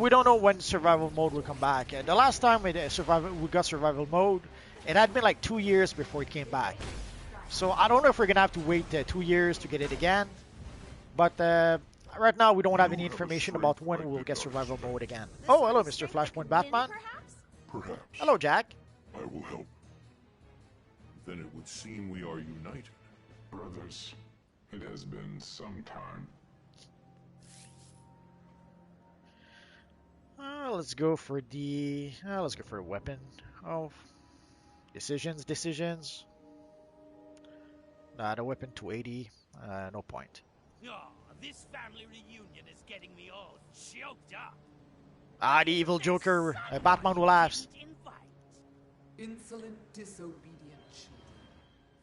Speaker 1: We don't know when survival mode will come back. The last time we got survival mode, it had been like 2 years before it came back. So I don't know if we're gonna have to wait 2 years to get it again. But right now we don't have any information about when we'll get survival mode again. Oh, hello, Mr. Flashpoint Batman.
Speaker 7: Perhaps.
Speaker 1: Hello, Jack.
Speaker 7: I will help. Then it would seem we are united.
Speaker 8: Brothers, it has been some time.
Speaker 1: Let's go for the let's go for a weapon. Oh, decisions. Nah, the weapon 280. No point.
Speaker 9: Oh, this family reunion is getting me all choked up.
Speaker 1: Ah, the evil Joker. Batman will laughs.
Speaker 10: Insolent, disobedient children.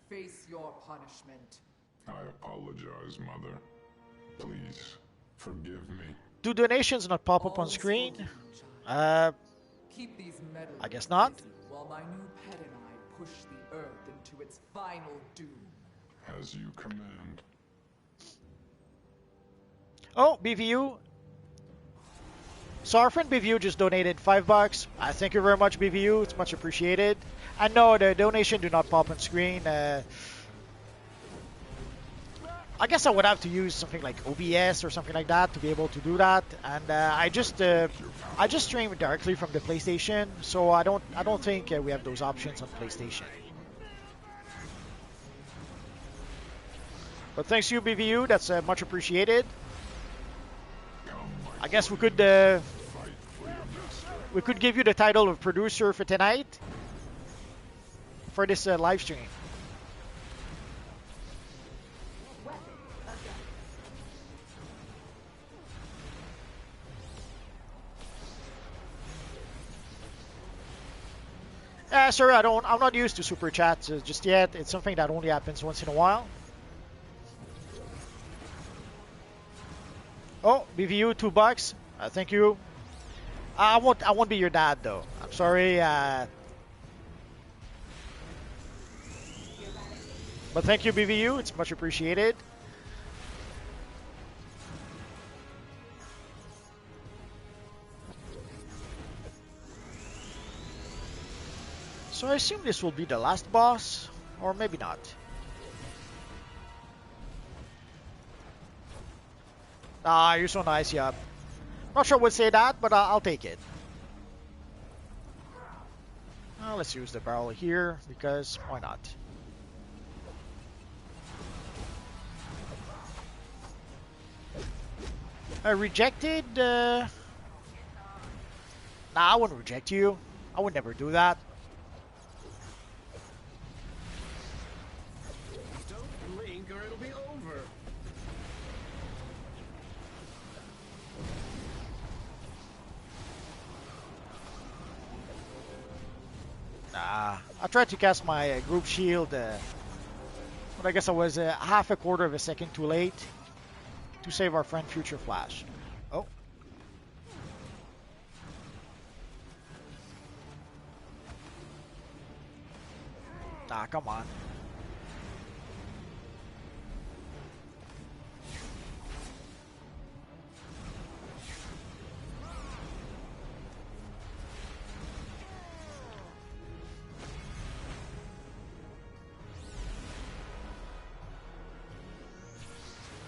Speaker 10: Face your punishment.
Speaker 8: I apologize, Mother. Please, forgive me.
Speaker 1: Do donations not pop up on screen?
Speaker 10: Keep these medals
Speaker 1: I guess not.
Speaker 10: busy while my new pet and I push the Earth into its final doom.
Speaker 8: As you command.
Speaker 1: Oh, BVU. So our friend BVU just donated $5. Thank you very much, BVU. It's much appreciated. And no, the donation do not pop on screen. I guess I would have to use something like OBS or something like that to be able to do that. And I just stream directly from the PlayStation, so I don't think we have those options on PlayStation. But thanks to you, BVU. That's much appreciated. I guess we could give you the title of producer for tonight for this live stream. Sorry, I'm not used to super chats just yet. It's something that only happens once in a while. Oh, BVU, $2. Thank you. I won't be your dad though. I'm sorry. But thank you, BVU. It's much appreciated. So I assume this will be the last boss, or maybe not. Ah, you're so nice, yeah. Not sure I would say that, but I'll take it. Let's use the barrel here, because why not? Rejected? Nah, I wouldn't reject you. I would never do that.
Speaker 6: Don't blink or it'll be over.
Speaker 1: Nah, I tried to cast my group shield, but I guess I was half a quarter of a second too late to save our friend Future Flash. Oh. Nah, come on.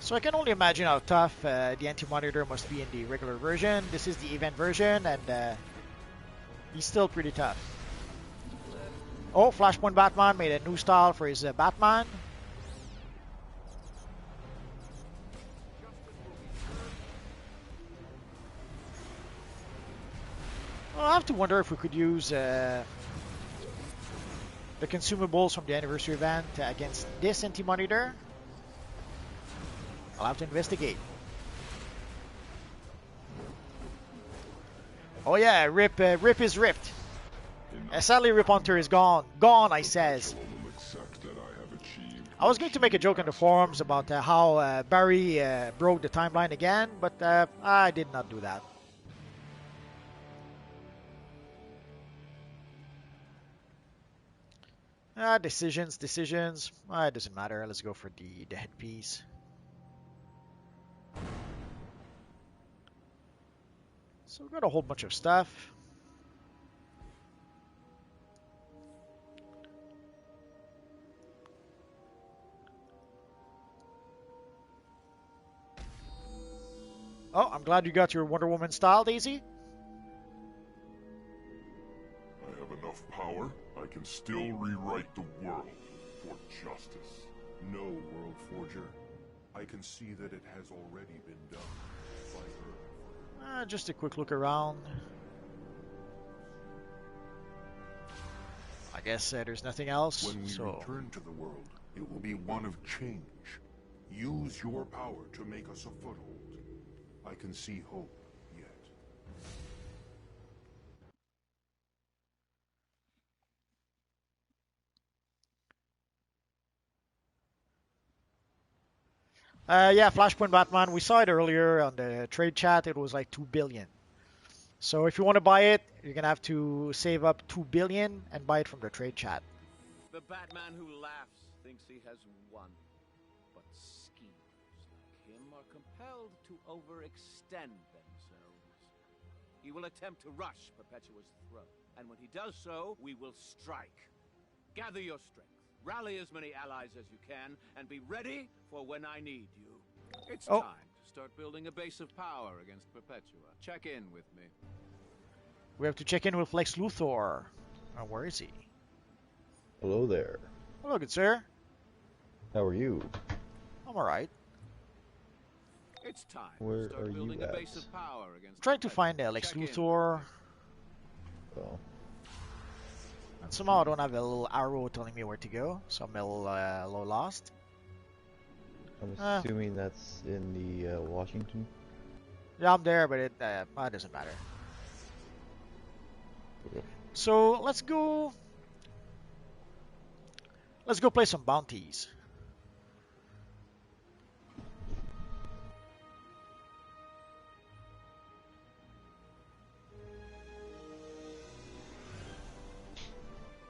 Speaker 1: So I can only imagine how tough the Anti-Monitor must be in the regular version. This is the event version, and he's still pretty tough. Oh, Flashpoint Batman made a new style for his Batman. Well, I have to wonder if we could use the consumables from the anniversary event against this Anti-Monitor. I'll have to investigate. Oh yeah, Rip is ripped. Sadly, Rip Hunter is gone. Gone, I says.
Speaker 8: Accept that I have achieved
Speaker 1: I was going to make a joke on the forums about how Barry broke the timeline again, but I did not do that. Decisions. It doesn't matter. Let's go for the headpiece. So we've got a whole bunch of stuff. Oh, I'm glad you got your Wonder Woman style, Daisy.
Speaker 7: I have enough power. I can still rewrite the world for justice.
Speaker 6: No, World Forger. I can see that it has already been done by her.
Speaker 1: Just a quick look around. I guess there's nothing else.
Speaker 6: When we return to the world, it will be one of change. Use your power to make us a foothold. I can see hope yet.
Speaker 1: Yeah, Flashpoint Batman. We saw it earlier on the trade chat. It was like 2 billion. So if you want to buy it, you're gonna have to save up 2 billion and buy it from the trade chat.
Speaker 11: The Batman who laughs thinks he has won, but schemers like him are compelled to overextend themselves. He will attempt to rush Perpetua's throne, and when he does so, we will strike. Gather your strength, rally as many allies as you can, and be ready for when I need you. It's time to start building a base of power against Perpetua. Check in with me.
Speaker 1: We have to check in with Lex Luthor. Where is he?
Speaker 12: Hello there.
Speaker 1: Hello, good sir.
Speaker 12: How are you?
Speaker 1: I'm alright.
Speaker 11: It's time
Speaker 12: Where
Speaker 11: to start
Speaker 12: are
Speaker 11: building
Speaker 12: you
Speaker 11: a
Speaker 12: at?
Speaker 11: base of power against
Speaker 1: Trying to find Lex Luthor.
Speaker 12: Oh.
Speaker 1: And somehow I don't have a little arrow telling me where to go, so I'm a little lost.
Speaker 12: I'm assuming that's in the Washington.
Speaker 1: Yeah, I'm there, but it doesn't matter. So let's go. Let's go play some bounties.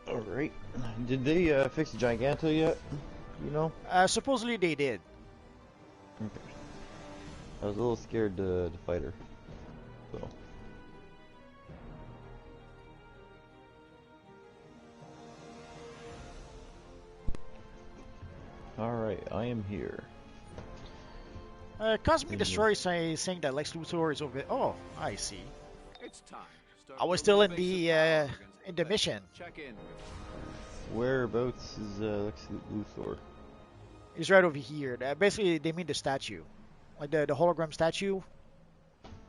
Speaker 12: Alright. Did they fix the Giganto yet? You know?
Speaker 1: Supposedly they did.
Speaker 12: Okay. I was a little scared to fight her. So. Alright, I am here.
Speaker 1: Cosmic Destroyer is saying that Lex Luthor is over. Oh, I see.
Speaker 11: It's time to start
Speaker 1: I was still in
Speaker 11: building a
Speaker 1: the
Speaker 11: base of power against
Speaker 1: in the mission.
Speaker 11: Check in with me.
Speaker 12: Whereabouts is Lex Luthor?
Speaker 1: He's right over here. Basically, they mean the statue, like the hologram statue.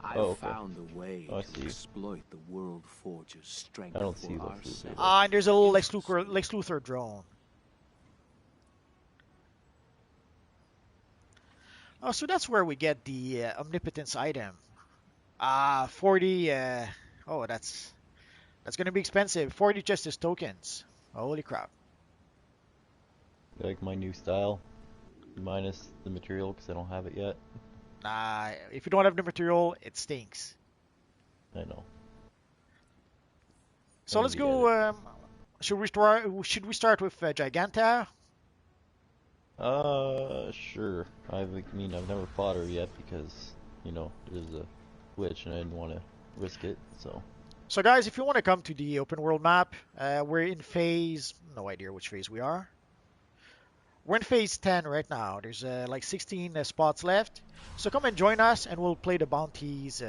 Speaker 11: I've found a way to exploit the World Forger's strength
Speaker 12: I don't
Speaker 11: for
Speaker 12: see Lex
Speaker 11: ourselves.
Speaker 12: Luthor.
Speaker 1: And there's a little Lex Luthor drone. Oh, so that's where we get the omnipotence item. 40. Oh, that's gonna be expensive. 40 justice tokens. Holy crap!
Speaker 12: You like my new style, minus the material because I don't have it yet.
Speaker 1: Nah, if you don't have the material, it stinks.
Speaker 12: I know.
Speaker 1: So let's go. Should we start with Giganta?
Speaker 12: Sure. I mean, I've never fought her yet because, you know, there's a glitch and I didn't want to risk it, so.
Speaker 1: So guys, if you want to come to the open world map, we're in phase, no idea which phase we are. We're in phase 10 right now. There's like 16 spots left. So come and join us and we'll play the bounties.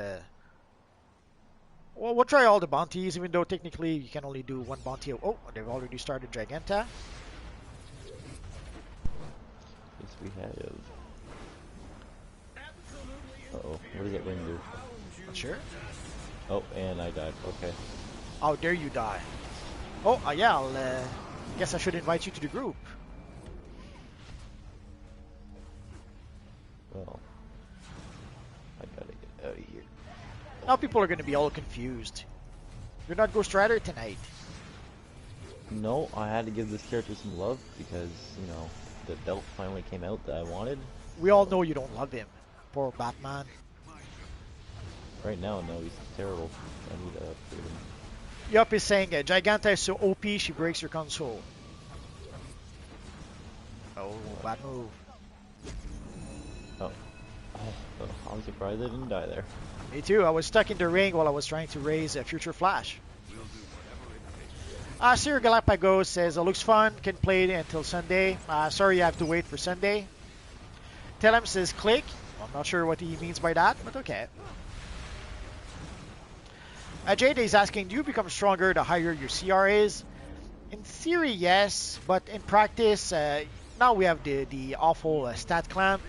Speaker 1: Well, we'll try all the bounties, even though technically you can only do one bounty. Oh, they've already started Giganta.
Speaker 12: Yes, we have. Uh-oh, what does that ring do?
Speaker 1: Not sure.
Speaker 12: Oh, and I died. Okay.
Speaker 1: How dare you die? Oh, yeah, I'll guess I should invite you to the group.
Speaker 12: Well, I gotta get out of here.
Speaker 1: Now people are going to be all confused. You're not Ghost Rider tonight.
Speaker 12: No, I had to give this character some love because, you know, the belt finally came out that I wanted.
Speaker 1: We all know you don't love him. Poor Batman.
Speaker 12: Right now, no, he's terrible. I need to upgrade him.
Speaker 1: Yup is saying Giganta is so OP she breaks your console. Oh, bad move.
Speaker 12: Oh. Oh, I'm surprised I didn't die there.
Speaker 1: Me too. I was stuck in the ring while I was trying to raise a Future Flash. Sir Galapagos says, looks fun, can play it until Sunday. Sorry you have to wait for Sunday. Telem says, click. I'm not sure what he means by that, but okay. Jade is asking, do you become stronger the higher your CR is? In theory, yes, but in practice, now we have the awful stat clamp.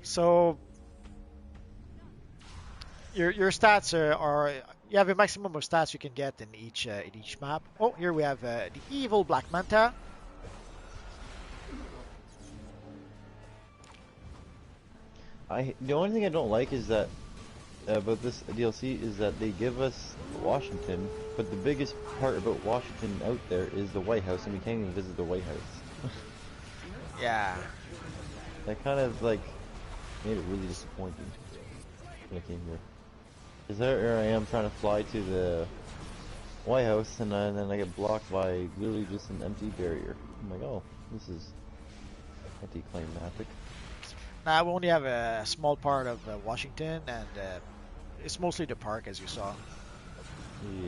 Speaker 1: So your stats are you have a maximum of stats you can get in each map. Oh, here we have the evil Black Manta.
Speaker 12: The only thing I don't like is that about this DLC is that they give us Washington, but the biggest part about Washington out there is the White House, and we can't even visit the White House.
Speaker 1: Yeah.
Speaker 12: That kind of like made it really disappointing when I came here. Because there I am trying to fly to the White House, and then I get blocked by literally just an empty barrier. I'm like, oh, this is anticlimactic.
Speaker 1: Now we only have a small part of Washington, and it's mostly the park, as you saw.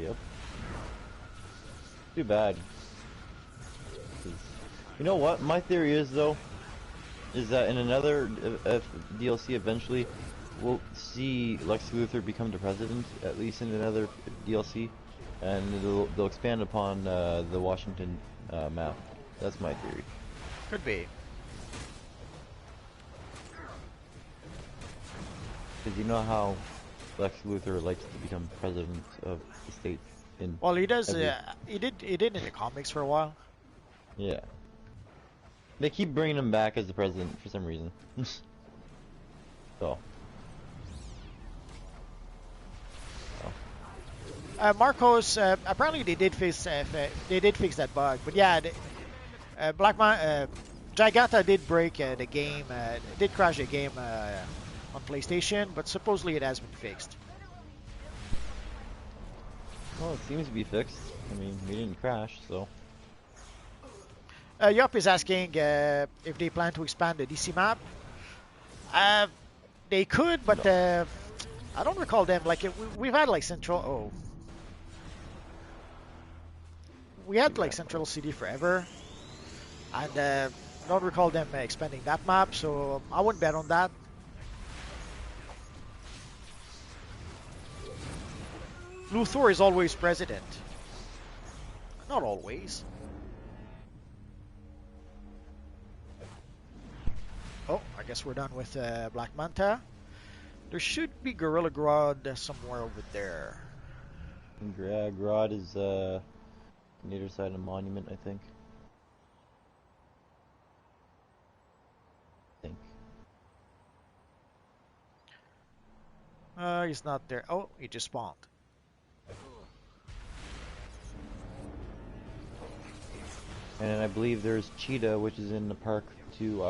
Speaker 12: Yep. Too bad. You know what? My theory is, though, is that in another DLC eventually, we'll see Lex Luthor become the president, at least in another DLC, and they'll expand upon the Washington map. That's my theory.
Speaker 1: Could be.
Speaker 12: Because you know how Lex Luthor likes to become president of the state in.
Speaker 1: Well, he does. He did in the comics for a while.
Speaker 12: Yeah. They keep bringing him back as the president for some reason. So.
Speaker 1: Marcos, apparently they did fix that bug, but yeah, Giganta did break the game, did crash the game on PlayStation, but supposedly it has been fixed.
Speaker 12: Well, it seems to be fixed. I mean, we didn't crash, so.
Speaker 1: Yup is asking if they plan to expand the DC map. They could, but I don't recall them. Like we've had like Central. Oh, we had like Central City forever, and I don't recall them expanding that map. So I wouldn't bet on that. Luthor is always president. Not always. Oh, I guess we're done with Black Manta. There should be Gorilla Grodd somewhere over there.
Speaker 12: Grodd is on the other side of the monument, I think.
Speaker 1: He's not there. Oh, he just spawned.
Speaker 12: And I believe there's Cheetah, which is in the park to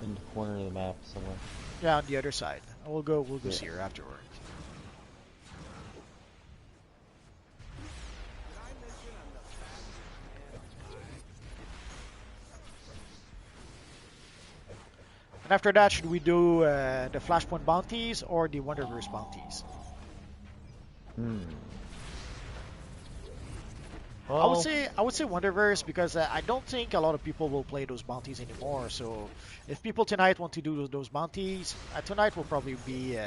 Speaker 12: in the corner of the map somewhere.
Speaker 1: Yeah, on the other side. We'll go see her afterwards. And after that, should we do the Flashpoint bounties or the Wonderverse bounties?
Speaker 12: Well,
Speaker 1: I would say Wonderverse because I don't think a lot of people will play those bounties anymore. So if people tonight want to do those bounties, tonight will probably be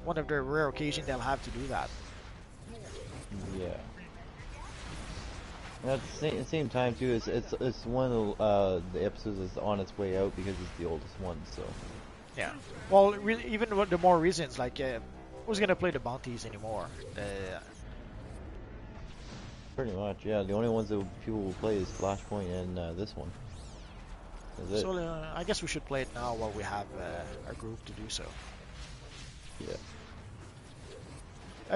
Speaker 1: one of the rare occasions they'll have to do that.
Speaker 12: Yeah. And at the same time too, it's one of the episodes that's on its way out because it's the oldest one. So.
Speaker 1: Yeah. Well, really, even the more reasons like who's gonna play the bounties anymore?
Speaker 12: Pretty much, yeah. The only ones that people will play is Flashpoint and this one. That's
Speaker 1: so I guess we should play it now while we have our group to do so.
Speaker 12: Yeah.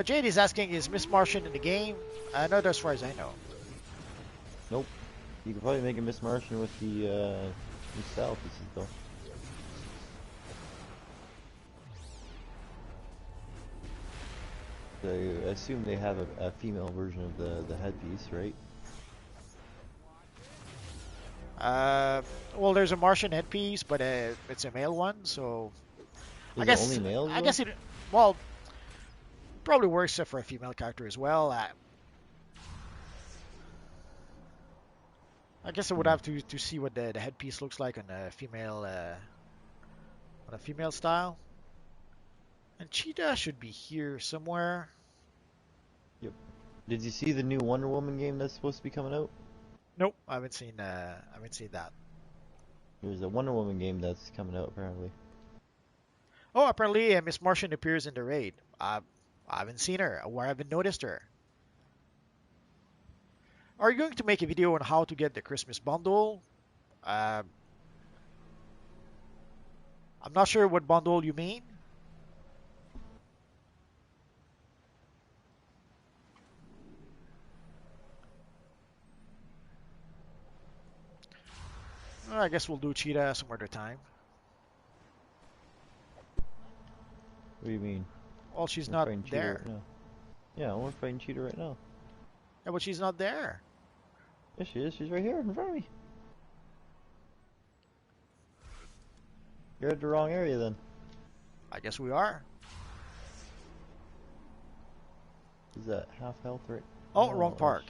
Speaker 1: Jade is asking, is Miss Martian in the game? Not as far as I know.
Speaker 12: Nope. You could probably make a Miss Martian with the new style pieces though. So I assume they have a female version of the headpiece, right?
Speaker 1: Well, there's a Martian headpiece, but it's a male one, so
Speaker 12: Is it only males
Speaker 1: I
Speaker 12: though?
Speaker 1: guess it well probably works for a female character as well. I guess I would have to see what the headpiece looks like on a female style. And Cheetah should be here somewhere.
Speaker 12: Yep. Did you see the new Wonder Woman game that's supposed to be coming out?
Speaker 1: Nope, I haven't seen that.
Speaker 12: There's a Wonder Woman game that's coming out apparently.
Speaker 1: Oh, apparently Miss Martian appears in the raid. I haven't seen her or I haven't noticed her. Are you going to make a video on how to get the Christmas bundle? I'm not sure what bundle you mean. I guess we'll do Cheetah some other time.
Speaker 12: What do you mean?
Speaker 1: Well, she's
Speaker 12: We're
Speaker 1: not
Speaker 12: fighting Cheetah
Speaker 1: there.
Speaker 12: right now. Yeah, we're fighting Cheetah right now.
Speaker 1: Yeah, but she's not there.
Speaker 12: Yes, she is. She's right here in front of me. You're at the wrong area then.
Speaker 1: I guess we are.
Speaker 12: Is that half health right?
Speaker 1: Oh, wrong park.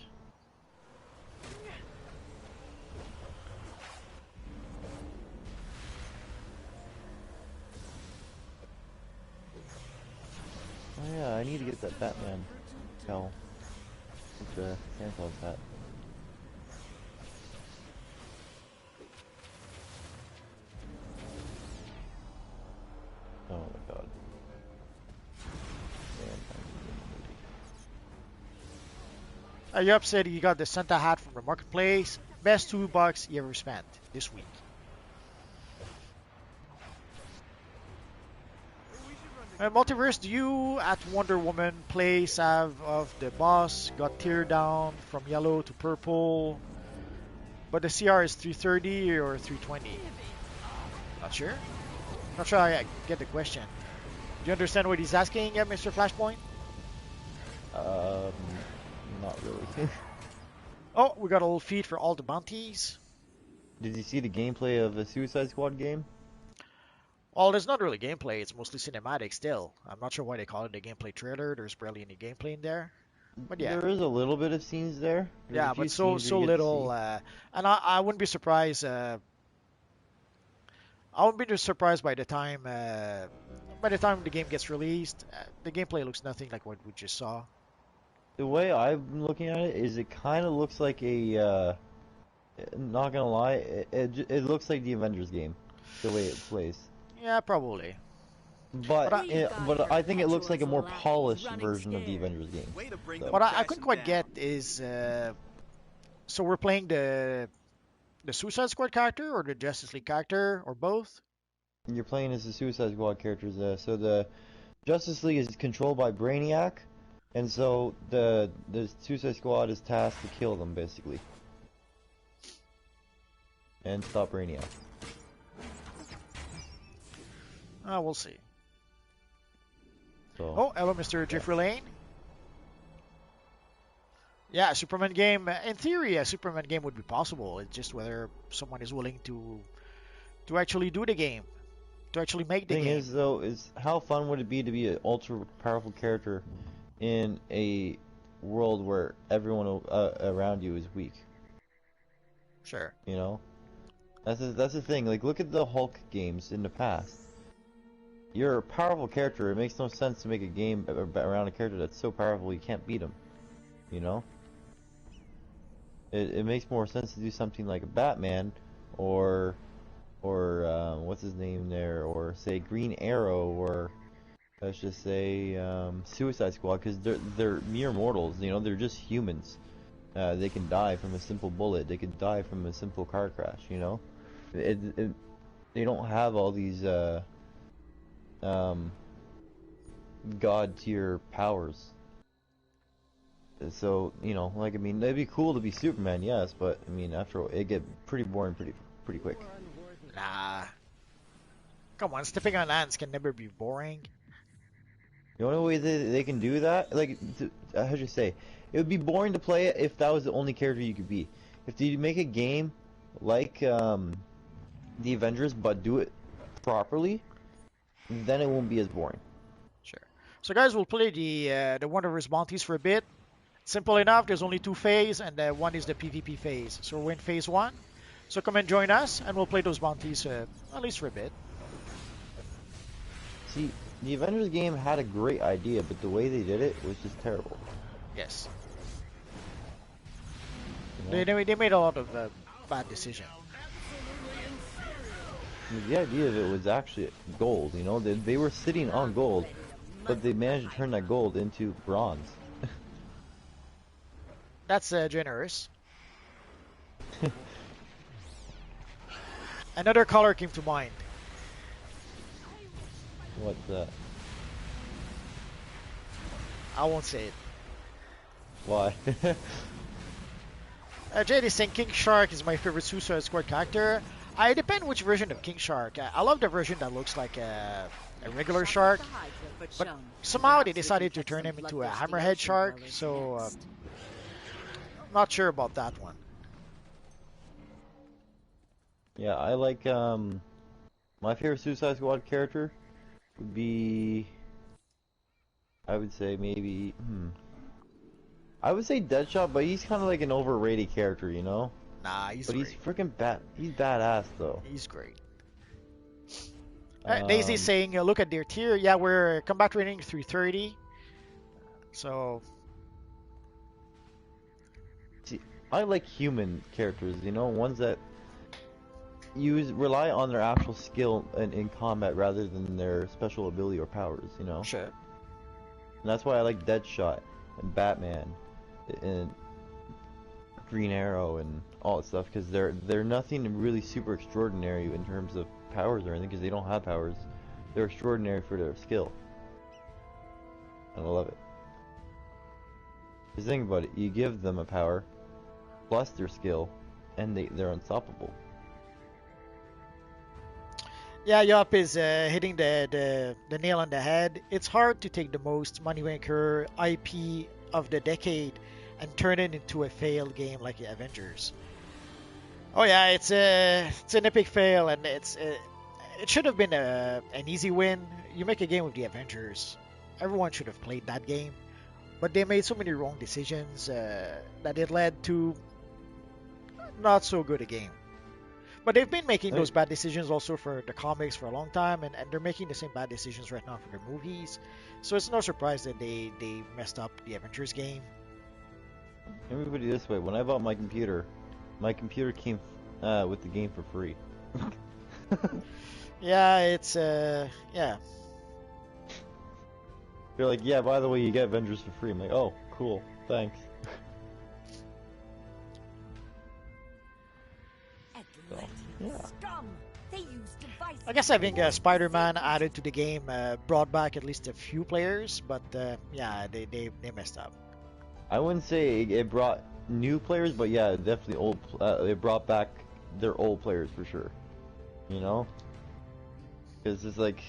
Speaker 12: Oh yeah, I need to get that Batman cowl. With the Santa Claus hat. Oh my god.
Speaker 1: Are you upset you got the Santa hat from the marketplace? Best $2 you ever spent this week. Multiverse, do you at Wonder Woman place have of the boss got teared down from yellow to purple, but the CR is 330 or 320? Not sure. Not sure I get the question. Do you understand what he's asking, Mr. Flashpoint?
Speaker 12: Not really.
Speaker 1: Oh, we got a little feed for all the bounties.
Speaker 12: Did you see the gameplay of the Suicide Squad game?
Speaker 1: Well, there's not really gameplay. It's mostly cinematic still. I'm not sure why they call it a gameplay trailer. There's barely any gameplay in there. But yeah.
Speaker 12: There is a little bit of scenes there.
Speaker 1: Yeah, but so little. And I wouldn't be surprised. I wouldn't be surprised by the time the game gets released. The gameplay looks nothing like what we just saw.
Speaker 12: The way I'm looking at it is it kind of looks like a, not gonna lie, it looks like the Avengers game, the way it plays.
Speaker 1: Yeah, probably.
Speaker 12: But I think it looks like a more polished version of the Avengers game. So.
Speaker 1: What I couldn't quite get is, so we're playing the Suicide Squad character or the Justice League character or both?
Speaker 12: You're playing as the Suicide Squad characters. So the Justice League is controlled by Brainiac. And so the Suicide Squad is tasked to kill them, basically. And stop Brainiac.
Speaker 1: We'll see.
Speaker 12: So,
Speaker 1: oh, hello, Mr. Jeffrey Lane. Yeah, a Superman game. In theory, a Superman game would be possible. It's just whether someone is willing to actually do the game, to actually make the game.
Speaker 12: The thing is, though, is how fun would it be to be an ultra powerful character in a world where everyone around you is weak?
Speaker 1: Sure.
Speaker 12: You know, that's the thing. Like, look at the Hulk games in the past. You're a powerful character. It makes no sense to make a game around a character that's so powerful you can't beat him. You know? It makes more sense to do something like a Batman, or what's his name there, or say Green Arrow, or let's just say Suicide Squad, because they're mere mortals. You know, they're just humans. They can die from a simple bullet. They can die from a simple car crash. You know, they don't have all these god tier powers. So, you know, like, I mean, it'd be cool to be Superman, yes, but I mean, after all, it get pretty boring pretty quick.
Speaker 1: Nah. Come on, stepping on ants can never be boring.
Speaker 12: The only way they can do that, like, how'd you say, it would be boring to play it if that was the only character you could be. If you make a game like the Avengers, but do it properly, then it won't be as boring.
Speaker 1: Sure. So guys, we'll play the Wonderverse bounties for a bit. Simple enough. There's only two phases, and one is the PvP phase. So we're in phase 1. So come and join us, and we'll play those bounties at least for a bit.
Speaker 12: See, the Avengers game had a great idea, but the way they did it was just terrible.
Speaker 1: Yes.
Speaker 12: You know?
Speaker 1: They made a lot of bad decisions.
Speaker 12: I mean, the idea of it was actually gold, you know? They were sitting on gold, but they managed to turn that gold into bronze.
Speaker 1: That's generous. Another color came to mind.
Speaker 12: What's that?
Speaker 1: I won't say it.
Speaker 12: Why?
Speaker 1: Jade is saying King Shark is my favorite Suicide Squad character. I depend which version of King Shark. I love the version that looks like a regular shark, but somehow they decided to turn him into a hammerhead shark, so I'm not sure about that one.
Speaker 12: Yeah, I like, my favorite Suicide Squad character would be, I would say maybe, I would say Deadshot, but he's kind of like an overrated character, you know?
Speaker 1: Nah, he's
Speaker 12: But
Speaker 1: great.
Speaker 12: he's freaking he's badass, though.
Speaker 1: He's great. Daisy's saying, look at their tier. Yeah, we're combat rating 330. So...
Speaker 12: See, I like human characters, you know? Ones that rely on their actual skill in combat rather than their special ability or powers, you know?
Speaker 1: Sure.
Speaker 12: And that's why I like Deadshot and Batman and Green Arrow and all that stuff, because they're nothing really super extraordinary in terms of powers or anything, because they don't have powers. They're extraordinary for their skill. And I love it. Because think about it, you give them a power, plus their skill, and they're unstoppable.
Speaker 1: Yeah, Yup is hitting the nail on the head. It's hard to take the most moneymaker IP of the decade and turn it into a failed game like the Avengers. Oh yeah, it's an epic fail, and it should have been an easy win. You make a game with the Avengers, everyone should have played that game, but they made so many wrong decisions that it led to not so good a game. But they've been making those bad decisions also for the comics for a long time, and they're making the same bad decisions right now for their movies. So it's no surprise that they messed up the Avengers game.
Speaker 12: Let me put it this way, when I bought my computer came with the game for free.
Speaker 1: Yeah, it's yeah.
Speaker 12: They're like, yeah, by the way, you get Avengers for free. I'm like, oh, cool, thanks. So, yeah.
Speaker 1: I guess having Spider-Man added to the game brought back at least a few players, but yeah, they messed up.
Speaker 12: I wouldn't say it brought new players, but yeah, definitely old. It brought back their old players for sure. You know, because it's like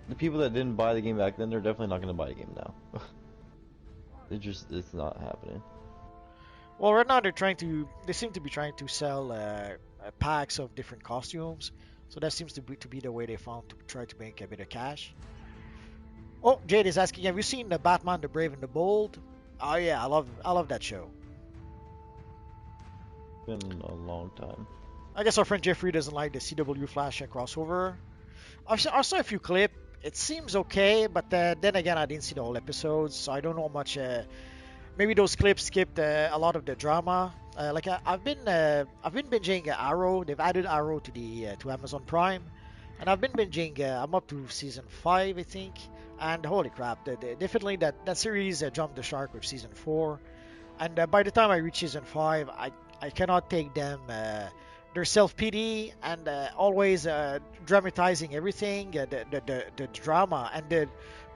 Speaker 12: the people that didn't buy the game back then, they're definitely not going to buy the game now. It's not happening.
Speaker 1: Well, right now they seem to be trying to sell packs of different costumes, so that seems to be the way they found to try to make a bit of cash. Oh, Jade is asking, have you seen the Batman, the Brave and the Bold? Oh yeah, I love that show.
Speaker 12: Been a long time.
Speaker 1: I guess our friend Jeffrey doesn't like the CW Flash crossover. I saw a few clips. It seems okay, but then again, I didn't see the whole episodes, so I don't know much. Maybe those clips skipped a lot of the drama. I've been binging Arrow. They've added Arrow to Amazon Prime, and I've been binging. I'm up to season 5, I think. And holy crap, definitely that series jumped the shark with season 4. And by the time I reach season 5, I cannot take them. Their self-pity and always dramatizing everything, the drama, and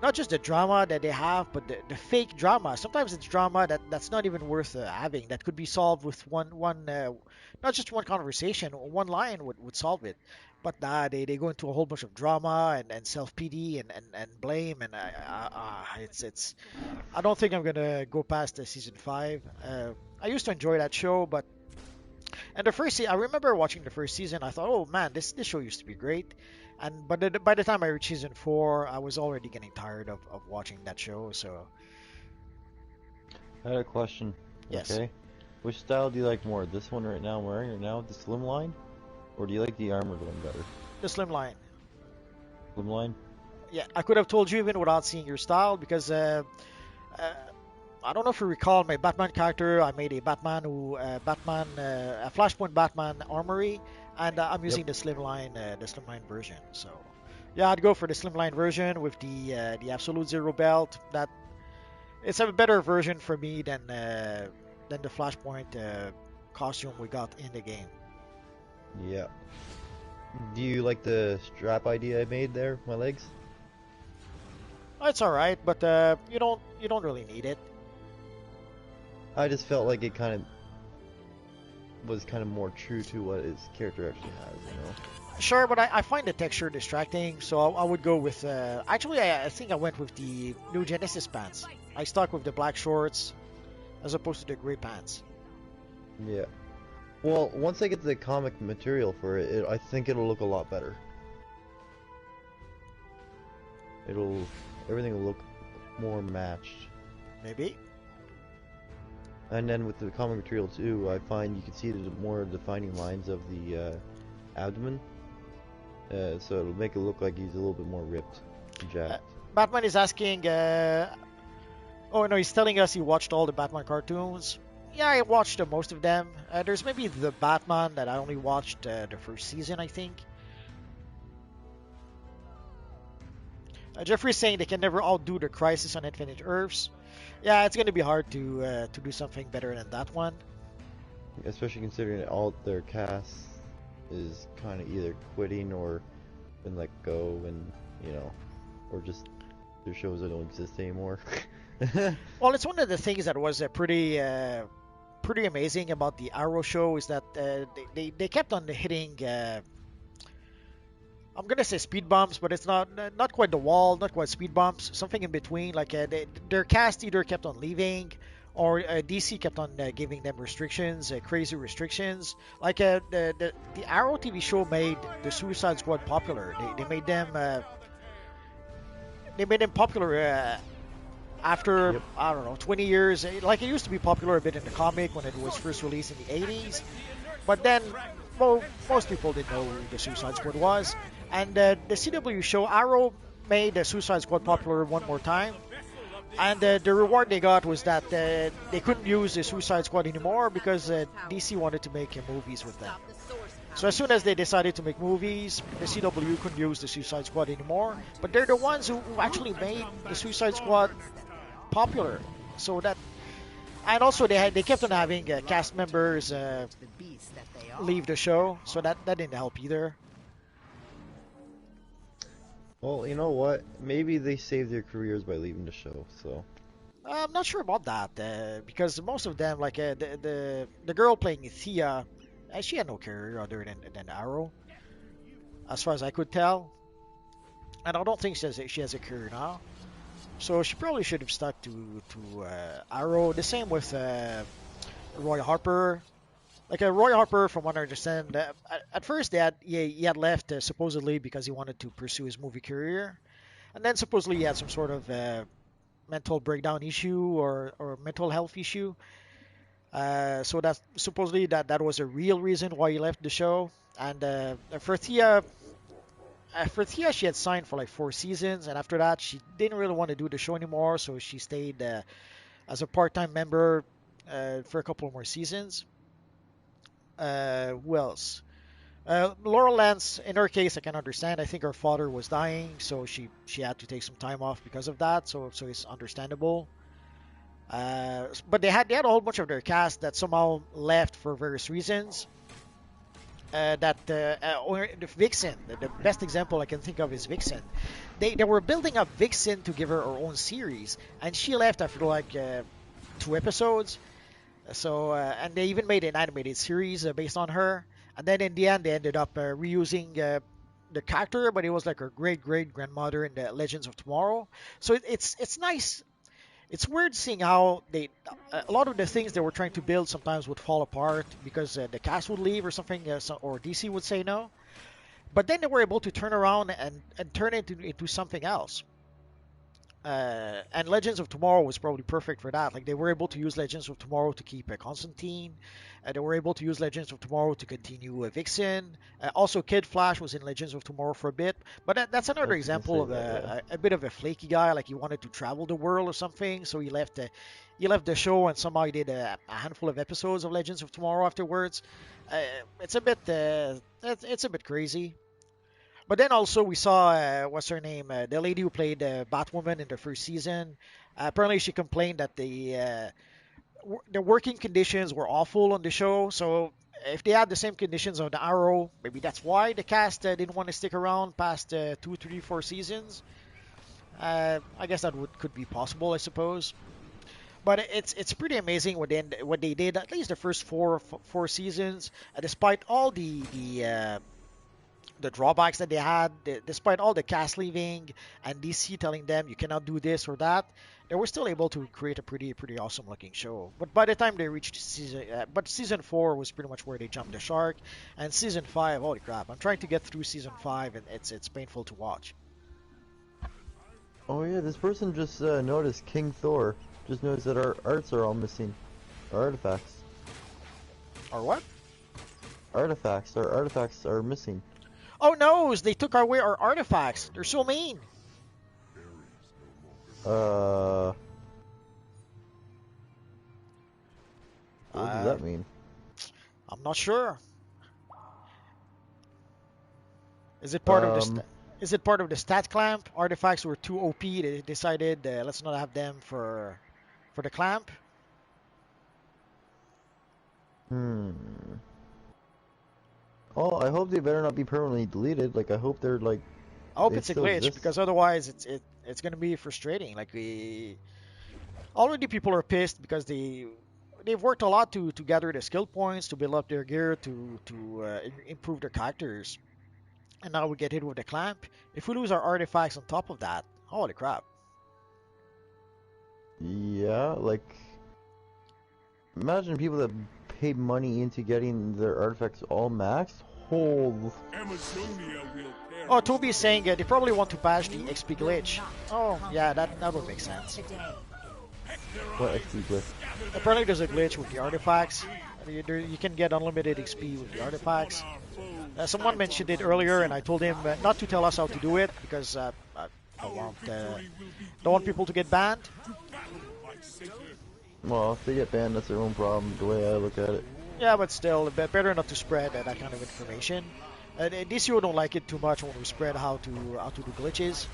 Speaker 1: not just the drama that they have, but the fake drama. Sometimes it's drama that's not even worth having. That could be solved with not just one conversation, one line would solve it. But nah, they go into a whole bunch of drama and self pity and blame, and it's I don't think I'm gonna go past the season 5. I used to enjoy that show, but and I remember watching the first season. I thought, oh man, this show used to be great. And but by the time I reached season 4, I was already getting tired of watching that show. So
Speaker 12: I had a question.
Speaker 1: yes,
Speaker 12: Okay. Which style do you like more? This one right now I'm wearing right now, the slimline? Or do you like the armored one better?
Speaker 1: the slimline.
Speaker 12: Slimline?
Speaker 1: Yeah, I could have told you even without seeing your style because uh, I don't know if you recall my Batman character. I made a a Flashpoint Batman armory, and I'm
Speaker 12: Yep.
Speaker 1: using the slimline version. So, yeah, I'd go for the slimline version with the Absolute Zero belt. That it's a better version for me than the Flashpoint costume we got in the game.
Speaker 12: Yeah. Do you like the strap idea I made there, my legs?
Speaker 1: It's all right, but you don't really need it.
Speaker 12: I just felt like it kind of was kind of more true to what his character actually has, you know?
Speaker 1: Sure, but I find the texture distracting, so I would go with. Actually, I think I went with the new Genesis pants. I stuck with the black shorts as opposed to the gray pants.
Speaker 12: Yeah. Well, once I get the comic material for it, I think it'll look a lot better. Everything will look more matched.
Speaker 1: Maybe.
Speaker 12: And then with the comic material too, I find you can see the more defining lines of the abdomen. So it'll make it look like he's a little bit more ripped and jacked.
Speaker 1: Batman is asking. Oh no, he's telling us he watched all the Batman cartoons. Yeah, I watched most of them. There's maybe the Batman that I only watched the first season, I think. Jeffrey's saying they can never outdo the Crisis on Infinite Earths. Yeah, it's going to be hard to do something better than that one.
Speaker 12: Especially considering that all their cast is kind of either quitting or been let go, and you know, or just their shows that don't exist anymore.
Speaker 1: Well, it's one of the things that was pretty amazing about the Arrow show is that they kept on hitting. I'm gonna say speed bumps, but it's not quite the wall, not quite speed bumps, something in between. Like their cast either kept on leaving, or DC kept on giving them restrictions, crazy restrictions. Like the Arrow TV show made the Suicide Squad popular. They made them popular after
Speaker 12: Yep.
Speaker 1: I don't know 20 years. Like it used to be popular a bit in the comic when it was first released in the 80s, but then most people didn't know who the Suicide Squad was. And the CW show Arrow made the Suicide Squad popular one more time. And the reward they got was that they couldn't use the Suicide Squad anymore because DC wanted to make movies with them. So as soon as they decided to make movies, the CW couldn't use the Suicide Squad anymore. But they're the ones who actually made the Suicide Squad popular. So that, and also they kept on having cast members leave the show, so that didn't help either.
Speaker 12: Well, you know what? Maybe they saved their careers by leaving the show. So
Speaker 1: I'm not sure about that because most of them, like the girl playing Thea, she had no career other than Arrow, as far as I could tell. And I don't think she has a career now. So she probably should have stuck to Arrow. The same with Roy Harper. Like Roy Harper, from what I understand, at first he had left supposedly because he wanted to pursue his movie career, and then supposedly he had some sort of mental breakdown issue or mental health issue. So that supposedly that was a real reason why he left the show. And for Thea, she had signed for like 4 seasons, and after that, she didn't really want to do the show anymore, so she stayed as a part-time member for a couple more seasons. Who else? Laurel Lance, in her case, I can understand. I think her father was dying, so she had to take some time off because of that. So it's understandable. But they had a whole bunch of their cast that somehow left for various reasons. or the Vixen. The best example I can think of is Vixen. They were building up Vixen to give her own series, and she left after like 2 episodes. So and they even made an animated series based on her. And then in the end, they ended up reusing the character, but it was like her great great grandmother in the Legends of Tomorrow. So it's nice. It's weird seeing how a lot of the things they were trying to build sometimes would fall apart because the cast would leave or something, or DC would say no. But then they were able to turn around and turn it into something else. And Legends of Tomorrow was probably perfect for that. Like they were able to use Legends of Tomorrow to keep Constantine. They were able to use Legends of Tomorrow to continue Vixen. Also, Kid Flash was in Legends of Tomorrow for a bit. But that's
Speaker 12: I
Speaker 1: another
Speaker 12: was gonna
Speaker 1: example
Speaker 12: say
Speaker 1: of
Speaker 12: that, yeah.
Speaker 1: a bit of a flaky guy. Like he wanted to travel the world or something, so he left the show and somehow he did a handful of episodes of Legends of Tomorrow afterwards. It's a bit it's a bit crazy. But then also we saw what's her name, the lady who played Batwoman in the first season. Apparently she complained that the working conditions were awful on the show. So if they had the same conditions on the Arrow, maybe that's why the cast didn't want to stick around past 2, 3, 4 seasons. I guess that could be possible, I suppose. But it's pretty amazing what they did. At least the first four seasons, despite all the drawbacks that they had, despite all the cast leaving and DC telling them you cannot do this or that, they were still able to create a pretty awesome looking show. But by the time they reached season 4 was pretty much where they jumped the shark, and season 5, holy crap! I'm trying to get through season 5, and it's painful to watch.
Speaker 12: Oh yeah, this person just noticed King Thor. Just noticed that our arts are all missing. Our artifacts.
Speaker 1: Or what?
Speaker 12: Artifacts. Our artifacts are missing.
Speaker 1: Oh no! They took away our artifacts. They're so mean.
Speaker 12: What does that mean?
Speaker 1: I'm not sure. Is it part of the is it part of the stat clamp? Artifacts were too OP. They decided let's not have them for the clamp.
Speaker 12: Oh, I hope they better not be permanently deleted. Like I hope they're like.
Speaker 1: I hope
Speaker 12: they
Speaker 1: it's a
Speaker 12: still
Speaker 1: glitch
Speaker 12: exist.
Speaker 1: because otherwise it's gonna be frustrating. Like already people are pissed because they've worked a lot to gather the skill points, to build up their gear, to improve their characters, and now we get hit with the clamp. If we lose our artifacts on top of that, holy crap!
Speaker 12: Yeah, like imagine people that paid money into getting their artifacts all maxed. Hold.
Speaker 1: Oh, Toby's saying they probably want to patch the XP glitch. Oh, yeah, that would make sense.
Speaker 12: What XP glitch?
Speaker 1: Apparently there's a glitch with the artifacts. You can get unlimited XP with the artifacts. Someone mentioned it earlier, and I told him not to tell us how to do it because I don't want people to get banned.
Speaker 12: Well, if they get banned, that's their own problem, the way I look at it.
Speaker 1: Yeah, but still, better not to spread that kind of information. DCUO don't like it too much when we spread how to do glitches.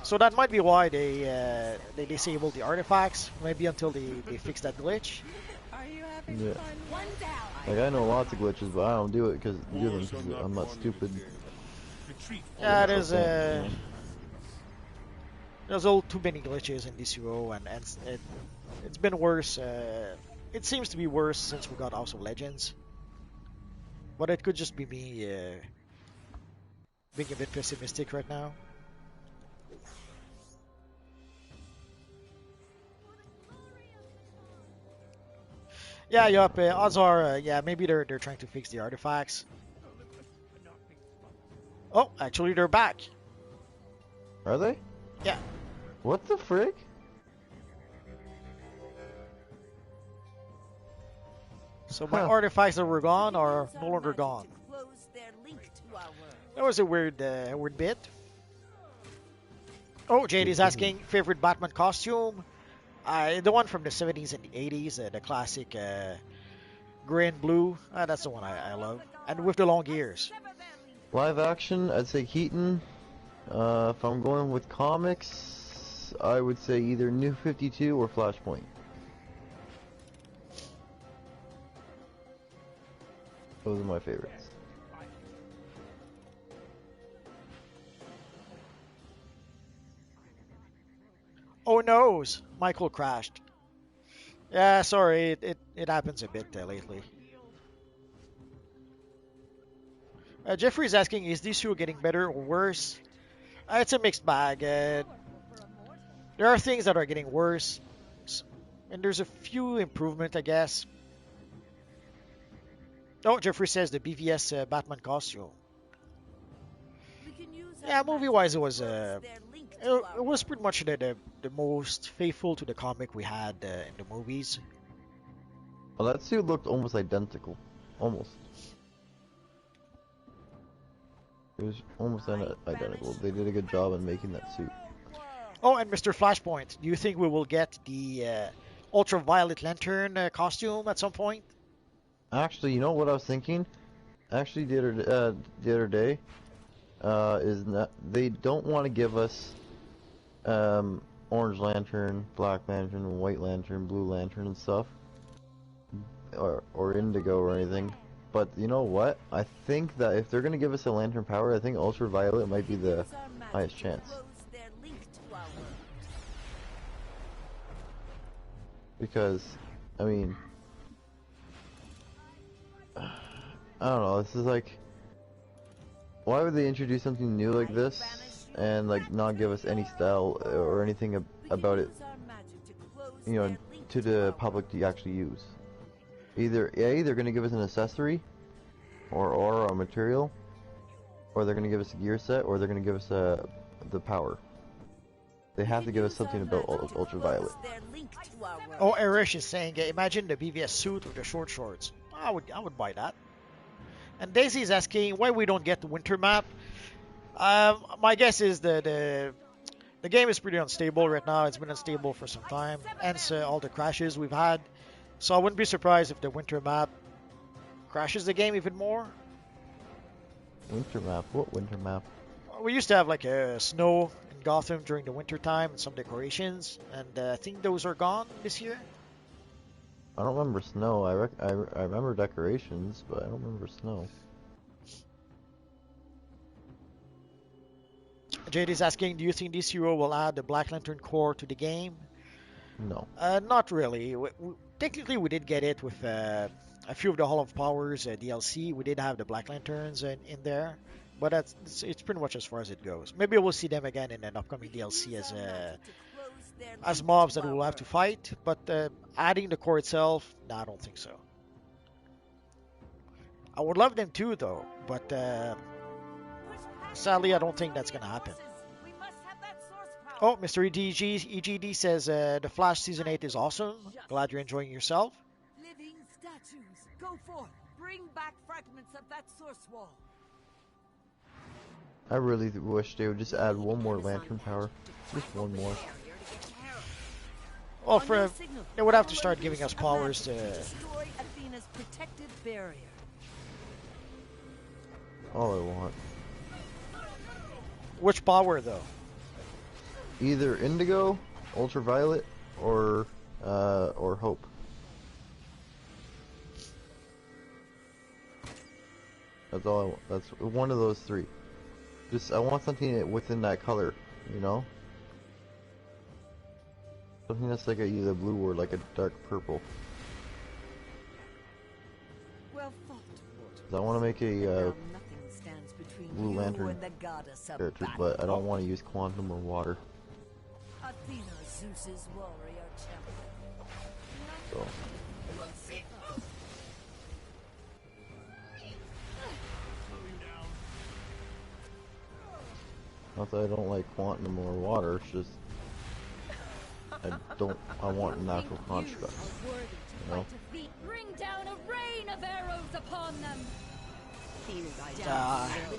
Speaker 1: So that might be why they disable the artifacts, maybe until they fix that glitch.
Speaker 12: Yeah. Like I know lots of glitches, but I don't do it because I'm not stupid.
Speaker 1: Yeah, there's a little too many glitches in DCUO, and it's been worse. It seems to be worse since we got House of Legends. But it could just be me being a bit pessimistic right now. Yeah, yup. Odds are, yeah, maybe they're trying to fix the artifacts. Oh, actually, they're back.
Speaker 12: Are they?
Speaker 1: Yeah.
Speaker 12: What the frick?
Speaker 1: So my artifacts that were gone are no longer gone. That was a weird bit. Oh, JD's asking favorite Batman costume. The one from the 70s and the 80s, the classic gray and blue. That's the one I love. And with the long ears.
Speaker 12: Live action, I'd say Keaton. If I'm going with comics, I would say either New 52 or Flashpoint. Those are my favorites.
Speaker 1: Oh no, Michael crashed. Yeah, sorry, it happens a bit lately. Jeffrey's asking, is DCUO getting better or worse? It's a mixed bag. There are things that are getting worse, and there's a few improvement, I guess. Oh, Jeffrey says the BVS Batman costume. Yeah, movie-wise, it was pretty much the most faithful to the comic we had in the movies.
Speaker 12: Well, that suit looked almost identical. Almost. It was almost identical. They did a good job in making that suit.
Speaker 1: Oh, and Mr. Flashpoint, do you think we will get the Ultraviolet Lantern costume at some point?
Speaker 12: Actually, you know what I was thinking? Actually, the other day, is that they don't want to give us Orange Lantern, Black Lantern, White Lantern, Blue Lantern and stuff, or Indigo or anything. But you know what? I think that if they're gonna give us a Lantern power, I think Ultraviolet might be the highest chance. Because, I mean, I don't know, this is like, why would they introduce something new like this and like not give us any style or anything about it, you know, to the public to actually use? Either they're gonna give us an accessory or a material, or they're gonna give us a gear set, or they're gonna give us the power. They have to give us something about Ultraviolet.
Speaker 1: Oh, Erish is saying, imagine the BVS suit with the short shorts. I would buy that. And Daisy is asking why we don't get the winter map. My guess is that the game is pretty unstable right now. It's been unstable for some time, hence all the crashes we've had. So I wouldn't be surprised if the winter map crashes the game even more.
Speaker 12: Winter map? What winter map?
Speaker 1: We used to have like a snow in Gotham during the winter time and some decorations, and I think those are gone this year.
Speaker 12: I don't remember snow. I remember decorations, but I don't remember snow.
Speaker 1: JD's asking, do you think DCUO will add the Black Lantern core to the game?
Speaker 12: No.
Speaker 1: Not really. Technically, we did get it with a few of the Hall of Powers DLC. We did have the Black Lanterns in there, but it's pretty much as far as it goes. Maybe we'll see them again in an upcoming DLC as mobs that we'll have to fight, but adding the core itself, no, I don't think so. I would love them too, though, but sadly, I don't think that's going to happen. Oh, Mr. EGD says the Flash Season 8 is awesome. Glad you're enjoying yourself.
Speaker 10: Living statues, go forth. Bring back fragments of that source wall.
Speaker 12: I really wish they would just add one more lantern power. Just one more.
Speaker 1: Well, they would have to start giving us powers to
Speaker 10: destroy Athena's protective barrier.
Speaker 12: All I want.
Speaker 1: Which power, though?
Speaker 12: Either Indigo, Ultraviolet, or Hope. That's all I want. That's one of those three. Just I want something within that color, you know. Something that's like either blue or like a dark purple.
Speaker 10: Well
Speaker 12: I want to make a Blue Lantern character, but I don't want to use Quantum or Water.
Speaker 10: Athena, Zeus's warrior champion.
Speaker 12: So. Not that I don't like Quantum or Water, it's just I want natural constructs, you know?
Speaker 3: Bring down a rain of arrows upon them.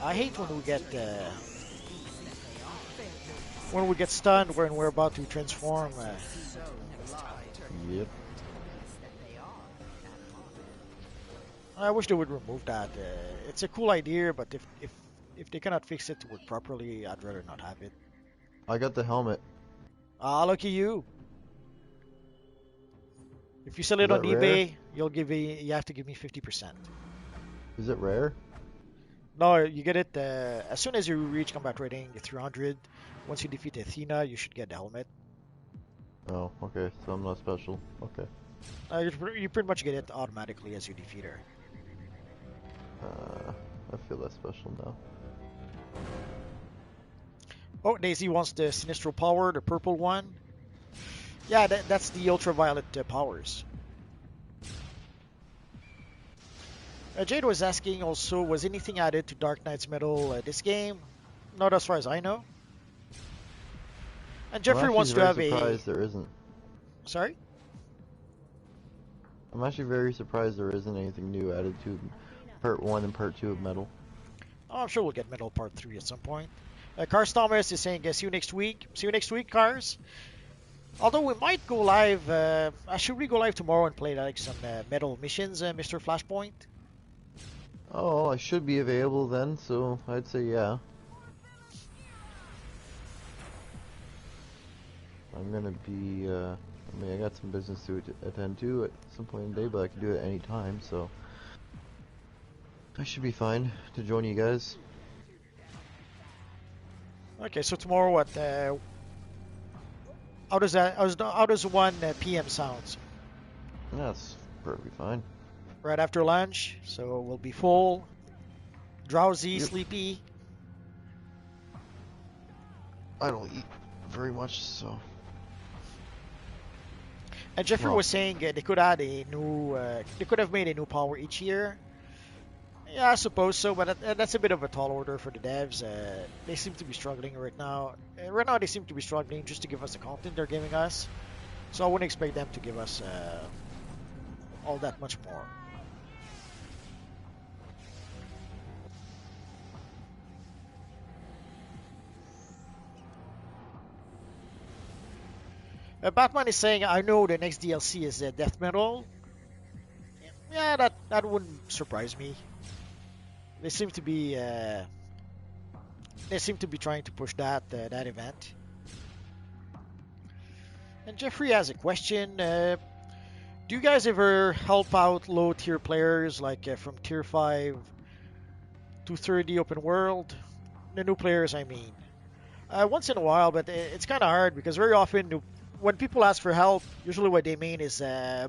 Speaker 1: I hate when we get stunned when we're about to transform.
Speaker 12: Yep.
Speaker 1: I wish they would remove that. It's a cool idea, but if they cannot fix it to work properly, I'd rather not have it.
Speaker 12: I got the helmet.
Speaker 1: Ah, lucky you. If you sell it on eBay, you have to give me 50%.
Speaker 12: Is it rare?
Speaker 1: No, you get it as soon as you reach combat rating 300. Once you defeat Athena, you should get the helmet.
Speaker 12: Oh, okay. So I'm not special. Okay.
Speaker 1: You pretty much get it automatically as you defeat her.
Speaker 12: I feel less special now.
Speaker 1: Oh, Daisy wants the Sinistral power, the purple one. Yeah, that's the ultraviolet powers. Jade was asking also, was anything added to Dark Knight's Metal this game? Not as far as I know. And Jeffrey wants to have
Speaker 12: I'm actually very surprised there isn't.
Speaker 1: Sorry?
Speaker 12: I'm actually very surprised there isn't anything new added to Part 1 and Part 2 of Metal.
Speaker 1: Oh, I'm sure we'll get Metal Part 3 at some point. Cars Thomas is saying, see you next week. See you next week, Cars. Although we might go live, should we go live tomorrow and play like some Metal missions, Mr. Flashpoint?
Speaker 12: Oh, I should be available then, so I'd say yeah. I'm gonna be, I mean, I got some business to attend to at some point in the day, but I can do it any time, so I should be fine to join you guys.
Speaker 1: Okay, so tomorrow what? How does 1 p.m. sounds?
Speaker 12: That's perfectly fine.
Speaker 1: Right after lunch, so we'll be full, drowsy, sleepy.
Speaker 12: I don't eat very much, so.
Speaker 1: And Jeffrey was saying they could add a new, they could have made a new power each year. Yeah, I suppose so, but that's a bit of a tall order for the devs. They seem to be struggling right now. Right now, they seem to be struggling just to give us the content they're giving us. So I wouldn't expect them to give us all that much more. Batman is saying, I know the next DLC is Death Metal. Yeah, that wouldn't surprise me. They seem to be trying to push that event. And Jeffrey has a question. Do you guys ever help out low tier players like from tier 5 to 30 open world? The new players, I mean. Once in a while, but it's kind of hard because very often when people ask for help, usually what they mean is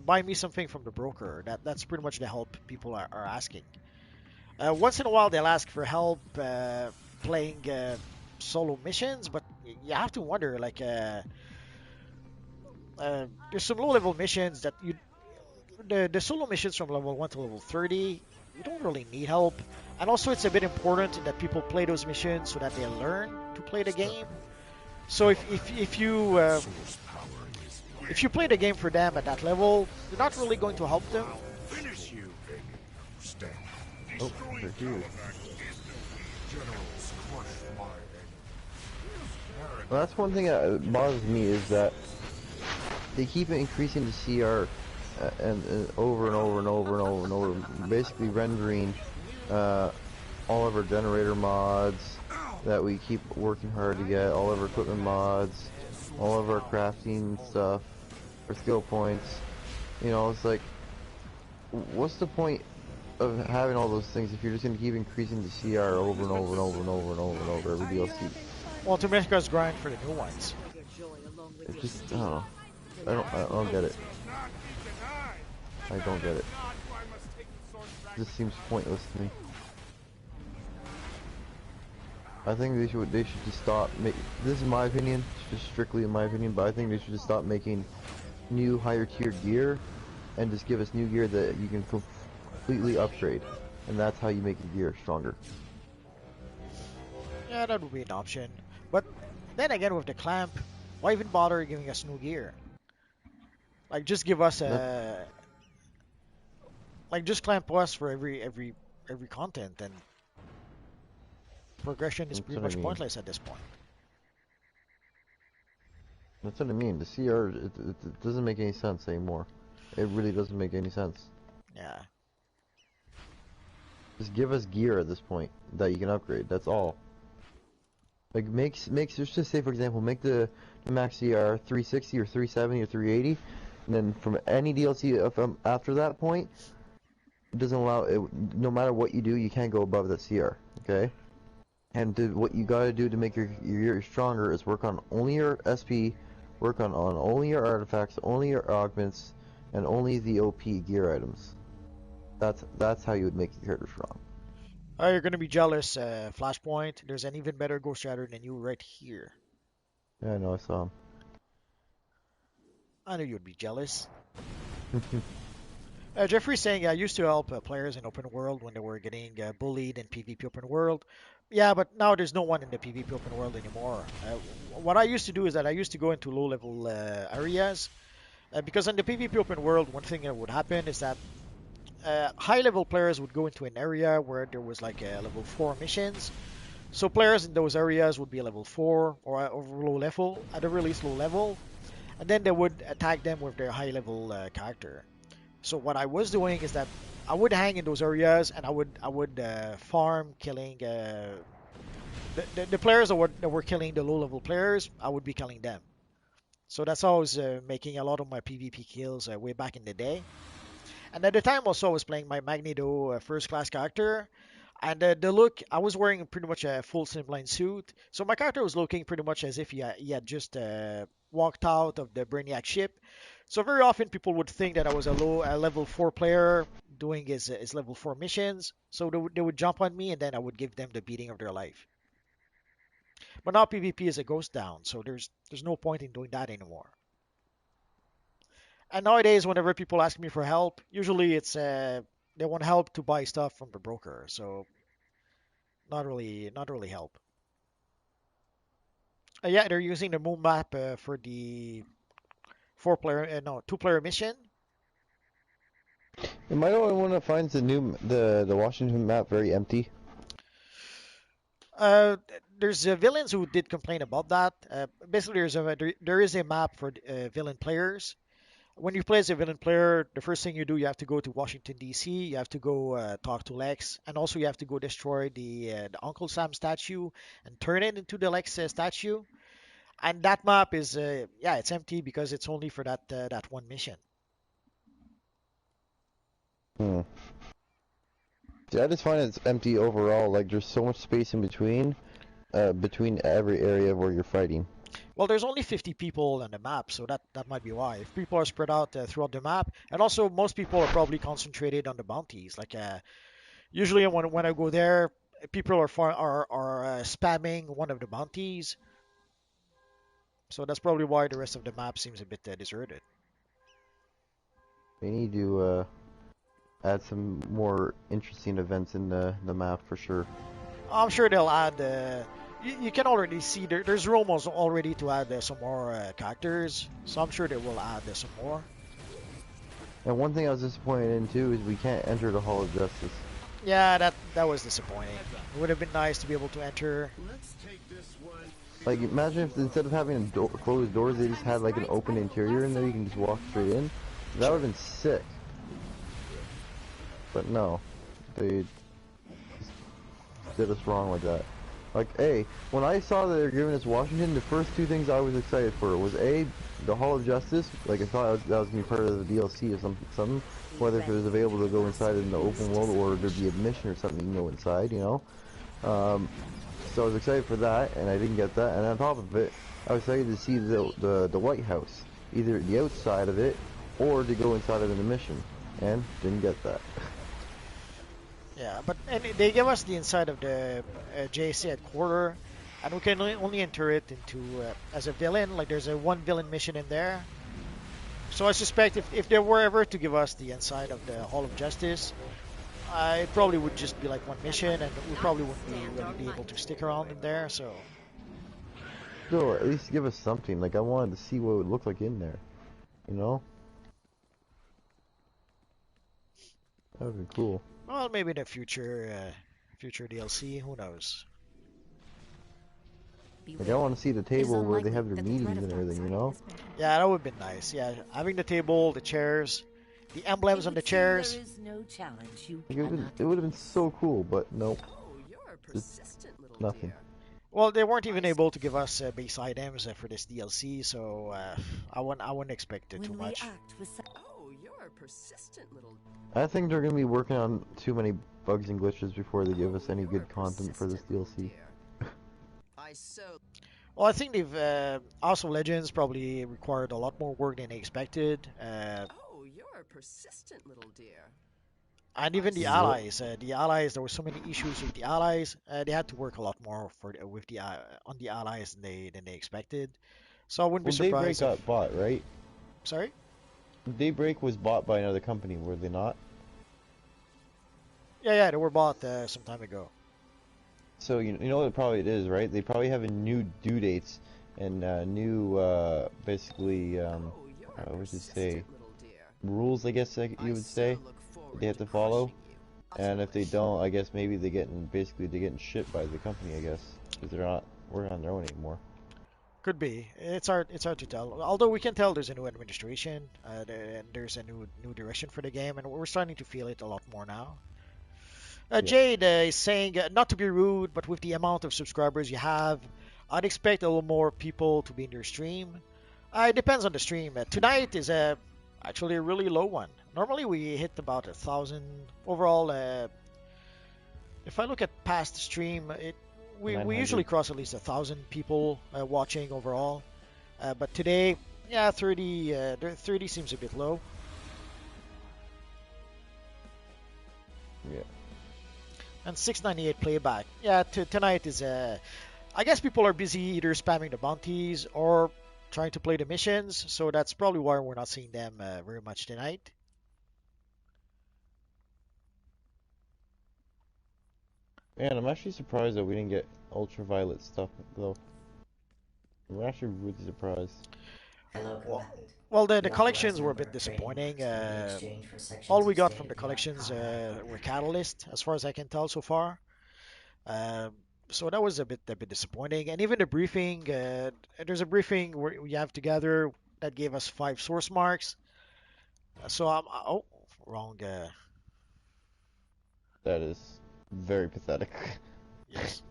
Speaker 1: buy me something from the broker. That's pretty much the help people are asking. Once in a while, they'll ask for help playing solo missions, but you have to wonder, like, there's some low-level missions that the solo missions from level 1 to level 30, you don't really need help. And also, it's a bit important that people play those missions so that they learn to play the game. So if you play the game for them at that level, you're not really going to help them.
Speaker 12: Oh, they're here. Well, that's one thing that bothers me is that they keep increasing the CR and over and over and over and over and over, basically rendering all of our generator mods that we keep working hard to get, all of our equipment mods, all of our crafting stuff, our skill points. You know, it's like, what's the point of having all those things if you're just going to keep increasing the CR over and over and over and over and over and over every DLC?
Speaker 1: Well, to make us grind for the new ones.
Speaker 12: It just, I don't know. I don't get it. I don't get it. It just seems pointless to me. I think they should just stop this is my opinion, just strictly in my opinion, but I think they should just stop making new higher tier gear and just give us new gear that you can completely upgrade, and that's how you make the gear stronger.
Speaker 1: Yeah, that would be an option. But then again, with the clamp, why even bother giving us new gear? Like, just give us just clamp us for every content, and progression is pretty much pointless at this point.
Speaker 12: That's what I mean. The CR, it doesn't make any sense anymore. It really doesn't make any sense.
Speaker 1: Yeah.
Speaker 12: Just give us gear at this point that you can upgrade. That's all. Like let's just say for example, make the max CR 360 or 370 or 380, and then from any DLC after that point, it doesn't allow it. No matter what you do, you can't go above that CR. Okay. And what you gotta do to make your stronger is work on only your SP, work on only your artifacts, only your augments, and only the OP gear items. That's how you would make your character strong.
Speaker 1: Oh, you're gonna be jealous, Flashpoint. There's an even better Ghost Rider than you right here.
Speaker 12: Yeah, I know, I saw him.
Speaker 1: I knew you'd be jealous. Jeffrey's saying, I used to help players in open world when they were getting bullied in PvP open world. Yeah, but now there's no one in the PvP open world anymore. What I used to do is that I used to go into low-level areas because in the PvP open world, one thing that would happen is that high-level players would go into an area where there was like level 4 missions. So players in those areas would be level 4 or over low level, at the release low level, and then they would attack them with their high-level character. So what I was doing is that I would hang in those areas and I would farm killing the players that were killing the low level players. I would be killing them. So that's how I was making a lot of my PvP kills way back in the day. And at the time also I was playing my Magneto first class character. And the look, I was wearing pretty much a full slimline suit. So my character was looking pretty much as if he had just walked out of the Brainiac ship. So very often people would think that I was a level 4 player doing his level 4 missions. So they would jump on me and then I would give them the beating of their life. But now PvP is a ghost down, so there's no point in doing that anymore. And nowadays, whenever people ask me for help, usually it's they want help to buy stuff from the broker. So not really help. Yeah, they're using the moon map for the no, two-player mission.
Speaker 12: Am I the only one that finds the Washington map very empty?
Speaker 1: Uh, there's villains who did complain about that. Basically, there is a map for villain players. When you play as a villain player, the first thing you do, you have to go to Washington D.C. You have to go talk to Lex, and also you have to go destroy the Uncle Sam statue and turn it into the Lex statue. And that map is yeah, it's empty because it's only for that one mission.
Speaker 12: Hmm. See, I just find it's empty overall. Like there's so much space in between every area where you're fighting.
Speaker 1: Well, there's only 50 people on the map, so that might be why. If people are spread out throughout the map, and also most people are probably concentrated on the bounties. Like usually when I go there, people are spamming one of the bounties, so that's probably why the rest of the map seems a bit deserted.
Speaker 12: We need to add some more interesting events in the map for sure.
Speaker 1: I'm sure they'll add. You can already see there's rumors already to add some more characters, so I'm sure they will add some more.
Speaker 12: And one thing I was disappointed in too is we can't enter the Hall of Justice.
Speaker 1: Yeah, that was disappointing. It would have been nice to be able to enter.
Speaker 12: Like imagine if instead of having closed doors, they just had like an open interior in there. You can just walk straight in. That would have been sick. But no, they did us wrong like that. Like, A, when I saw that they were giving us Washington, the first two things I was excited for was A, the Hall of Justice. Like I thought that was gonna be part of the DLC or something. Whether if it was available to go inside in the open world or there'd be admission or something you can go inside, you know. So I was excited for that, and I didn't get that. And on top of it, I was excited to see the White House, either the outside of it or to go inside of the mission, and didn't get that.
Speaker 1: Yeah, but and they give us the inside of the JC headquarters, and we can only enter it into as a villain. Like there's a one villain mission in there. So I suspect if they were ever to give us the inside of the Hall of Justice, it probably would just be like one mission, and we probably wouldn't be able to stick around in there. So.
Speaker 12: So at least give us something. Like I wanted to see what it would look like in there, you know. That would be cool.
Speaker 1: Well, maybe in the future DLC. Who knows?
Speaker 12: Like I want to see the table where they have their meetings and everything, you know?
Speaker 1: Yeah, that would have been nice. Yeah, having the table, the chairs, the emblems on the chairs.
Speaker 13: There is no challenge you
Speaker 12: like it would have been so cool, but nope. Just nothing.
Speaker 1: Well, they weren't even able to give us base items for this DLC, so I wouldn't expect it too much.
Speaker 13: Oh, you're
Speaker 10: persistent little.
Speaker 12: I think they're gonna be working on too many bugs and glitches before they give us any good content for this DLC.
Speaker 10: I so.
Speaker 1: Well, I think they've House of Legends probably required a lot more work than they expected.
Speaker 10: Oh, you're a persistent little dear.
Speaker 1: And even
Speaker 12: Yep.
Speaker 1: the allies, there were so many issues with the allies. They had to work a lot more with the on the allies than they expected. So I wouldn't be
Speaker 12: Well, Daybreak
Speaker 1: surprised if.
Speaker 12: got bought, right?
Speaker 1: Sorry?
Speaker 12: Daybreak was bought by another company, were they not?
Speaker 1: Yeah, they were bought some time ago.
Speaker 12: So you know what probably it is, right? They probably have a new due dates and new basically what would you say, rules, I guess you would say, that they have to follow. And if they don't, I guess maybe they're getting shit by the company, I guess, because they're not working on their own anymore.
Speaker 1: Could be. It's hard to tell. Although we can tell there's a new administration, and there's a new direction for the game, and we're starting to feel it a lot more now.
Speaker 12: Yeah.
Speaker 1: Jade is saying, not to be rude, but with the amount of subscribers you have, I'd expect a little more people to be in your stream. It depends on the stream. Tonight is actually a really low one. Normally we hit about 1,000 overall. If I look at past stream, we usually
Speaker 12: 900.
Speaker 1: cross at least 1,000 people watching overall. But today, yeah, 30 seems a bit low.
Speaker 12: Yeah.
Speaker 1: And 698 playback. Yeah, tonight is I guess people are busy either spamming the bounties or trying to play the missions, so that's probably why we're not seeing them very much tonight.
Speaker 12: Man, I'm actually surprised that we didn't get ultraviolet stuff though. I'm actually really surprised.
Speaker 13: Hello,
Speaker 1: Well,
Speaker 13: Commander.
Speaker 1: well, the
Speaker 13: The authorized
Speaker 1: collections were a
Speaker 13: number
Speaker 1: bit
Speaker 13: of trading
Speaker 1: disappointing.
Speaker 13: marks will be exchanged for sections
Speaker 1: All we
Speaker 13: of
Speaker 1: got from the
Speaker 13: state-of-the-art
Speaker 1: collections
Speaker 13: combat
Speaker 1: were
Speaker 13: equipment.
Speaker 1: Catalyst, as far as I can tell so far. Um, so that was a bit disappointing. And even the briefing, there's a briefing where we have together that gave us 5 source marks. So I'm oh wrong.
Speaker 12: That is very pathetic.
Speaker 1: Yes.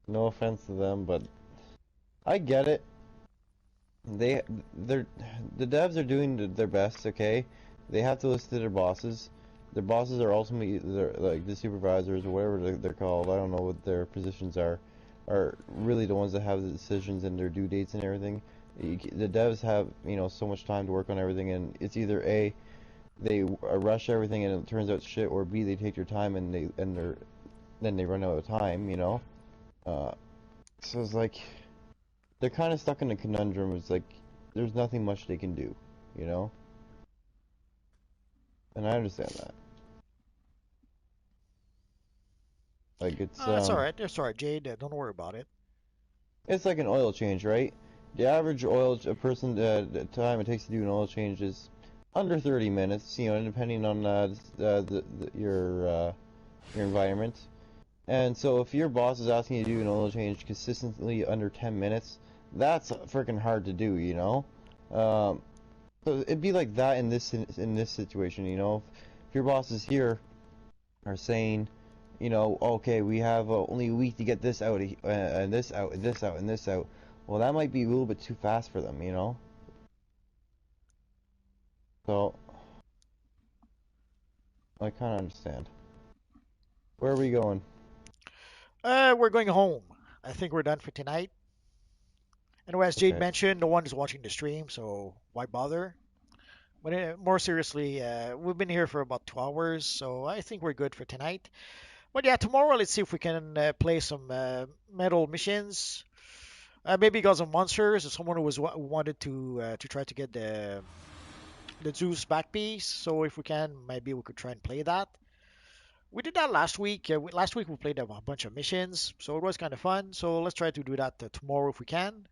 Speaker 12: No offense to them, but I get it. They they're the devs are doing their best, okay? They have to listen to their bosses. Their bosses are ultimately like the supervisors or whatever they're called. I don't know what their positions are really the ones that have the decisions and their due dates and everything. The devs have, so much time to work on everything, and it's either A, they rush everything and it turns out shit, or B, they take their time and then they run out of time. Uh, so it's like they're kind of stuck in a conundrum. It's like there's nothing much they can do, you know? And I understand that. Like
Speaker 1: That's all right, Jade. Don't worry about it.
Speaker 12: it's like an oil change, right? The average a person the time it takes to do an oil change is under 30 minutes, depending on your environment. And so if your boss is asking you to do an oil change consistently under 10 minutes, that's freaking hard to do, you know? So it'd be like that in this situation, you know? If your bosses here are saying, okay, we have only a week to get this out, and this out, and this out, and this out, well, that might be a little bit too fast for them, you know? So, I kind of understand. Where are we going?
Speaker 1: We're going home. I think we're done for tonight. Anyway, as Jade
Speaker 12: Okay.
Speaker 1: mentioned, no one is watching the stream, so why bother? But more seriously, we've been here for about 2 hours, so I think we're good for tonight. But yeah, tomorrow let's see if we can play some metal missions. Maybe Gods and Monsters, as someone who who wanted to try to get the Zeus back piece. So if we can, maybe we could try and play that. We did that last week. Last week we played a bunch of missions, so it was kind of fun. So let's try to do that tomorrow if we can.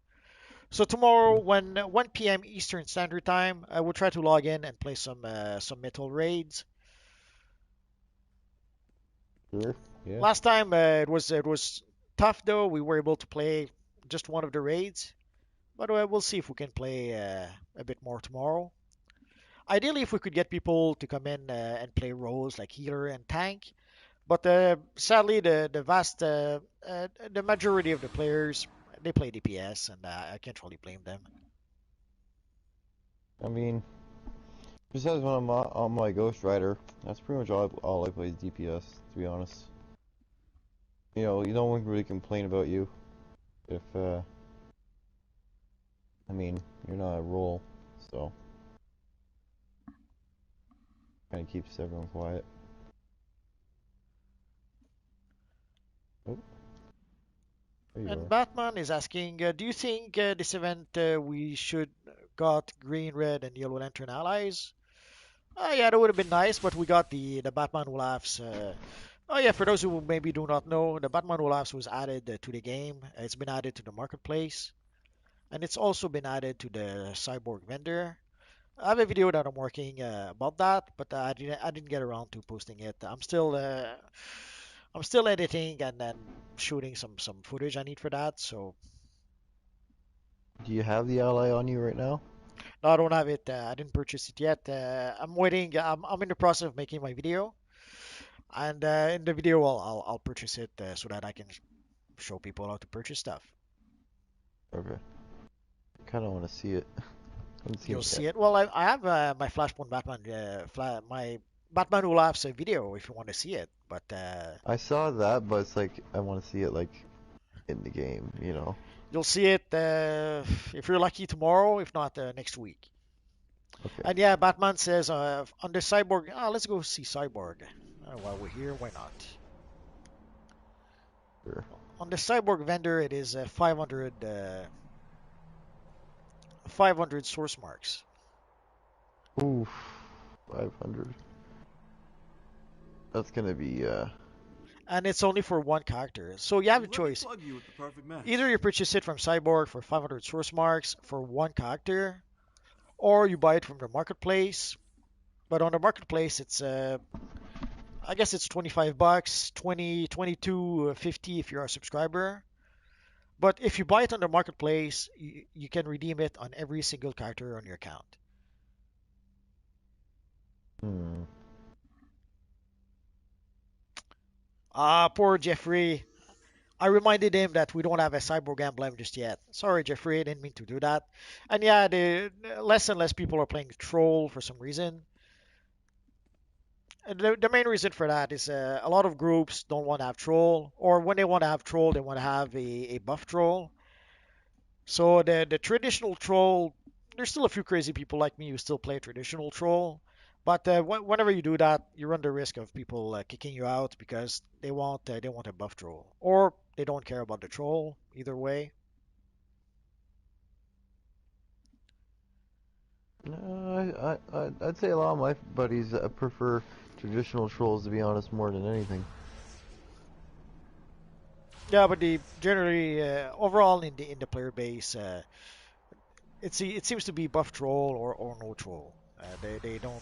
Speaker 1: So tomorrow, when 1 p.m. Eastern Standard Time, I will try to log in and play some metal raids.
Speaker 12: Sure. Yeah.
Speaker 1: Last time it was tough though. We were able to play just one of the raids, but we'll see if we can play a bit more tomorrow. Ideally, if we could get people to come in and play roles like healer and tank, but sadly, the majority of the players they play DPS, and I can't really blame them.
Speaker 12: I mean, besides when I'm on my Ghost Rider, that's pretty much all I play is DPS, to be honest. You know, no one can really complain about you if, I mean, you're not a role, so kind of keeps everyone quiet. Oh, there you
Speaker 1: And
Speaker 12: are.
Speaker 1: Batman is asking, do you think this event we should got green, red, and yellow lantern allies? Yeah, that would have been nice, but we got the Batman who laughs. Oh yeah, for those who maybe do not know, the Batman who laughs was added to the game. It's been added to the marketplace, and it's also been added to the cyborg vendor. I have a video that I'm working about that, but I didn't get around to posting it. I'm still editing and then shooting some footage I need for that. So
Speaker 12: Do you have the ally on you right now?
Speaker 1: no, I don't have it. I didn't purchase it yet. I'm waiting. I'm in the process of making my video, and in the video I'll purchase it so that I can show people how to purchase stuff.
Speaker 12: Okay. I kind of want to see it. I haven't seen
Speaker 1: You'll
Speaker 12: it yet.
Speaker 1: see it. Well, I have my Flashpoint Batman, my Batman Who Laughs video if you want to see it. But
Speaker 12: I saw that, but it's like I want to see it like in the game, you know.
Speaker 1: you'll see it if you're lucky tomorrow, if not next week.
Speaker 12: Okay.
Speaker 1: And yeah, Batman says on the Cyborg. Let's go see Cyborg. While we're here, why not?
Speaker 12: Sure.
Speaker 1: On the Cyborg vendor, it is 500 source marks.
Speaker 12: Oof. 500. That's gonna be
Speaker 1: And it's only for one character. So you have a choice. Either you purchase it from Cyborg for 500 source marks for one character, or you buy it from the marketplace. But on the marketplace, it's I guess it's 25 bucks, 20, 22.50 if you're a subscriber. But if you buy it on the marketplace, you can redeem it on every single character on your account.
Speaker 12: hmm.
Speaker 1: Poor Jeffrey. I reminded him that we don't have a cyborg emblem just yet. Sorry, Jeffrey, I didn't mean to do that. And yeah, the less and less people are playing Troll for some reason. And the main reason for that is a lot of groups don't want to have Troll, or when they want to have Troll, they want to have a buff Troll. So the traditional Troll, there's still a few crazy people like me who still play traditional Troll. But whenever you do that, you run the risk of people kicking you out because they want a buff Troll, or they don't care about the Troll. Either way.
Speaker 12: I'd say a lot of my buddies prefer traditional trolls, to be honest, more than anything.
Speaker 1: Yeah, but the generally overall in the player base, it seems to be buff troll or no troll. They don't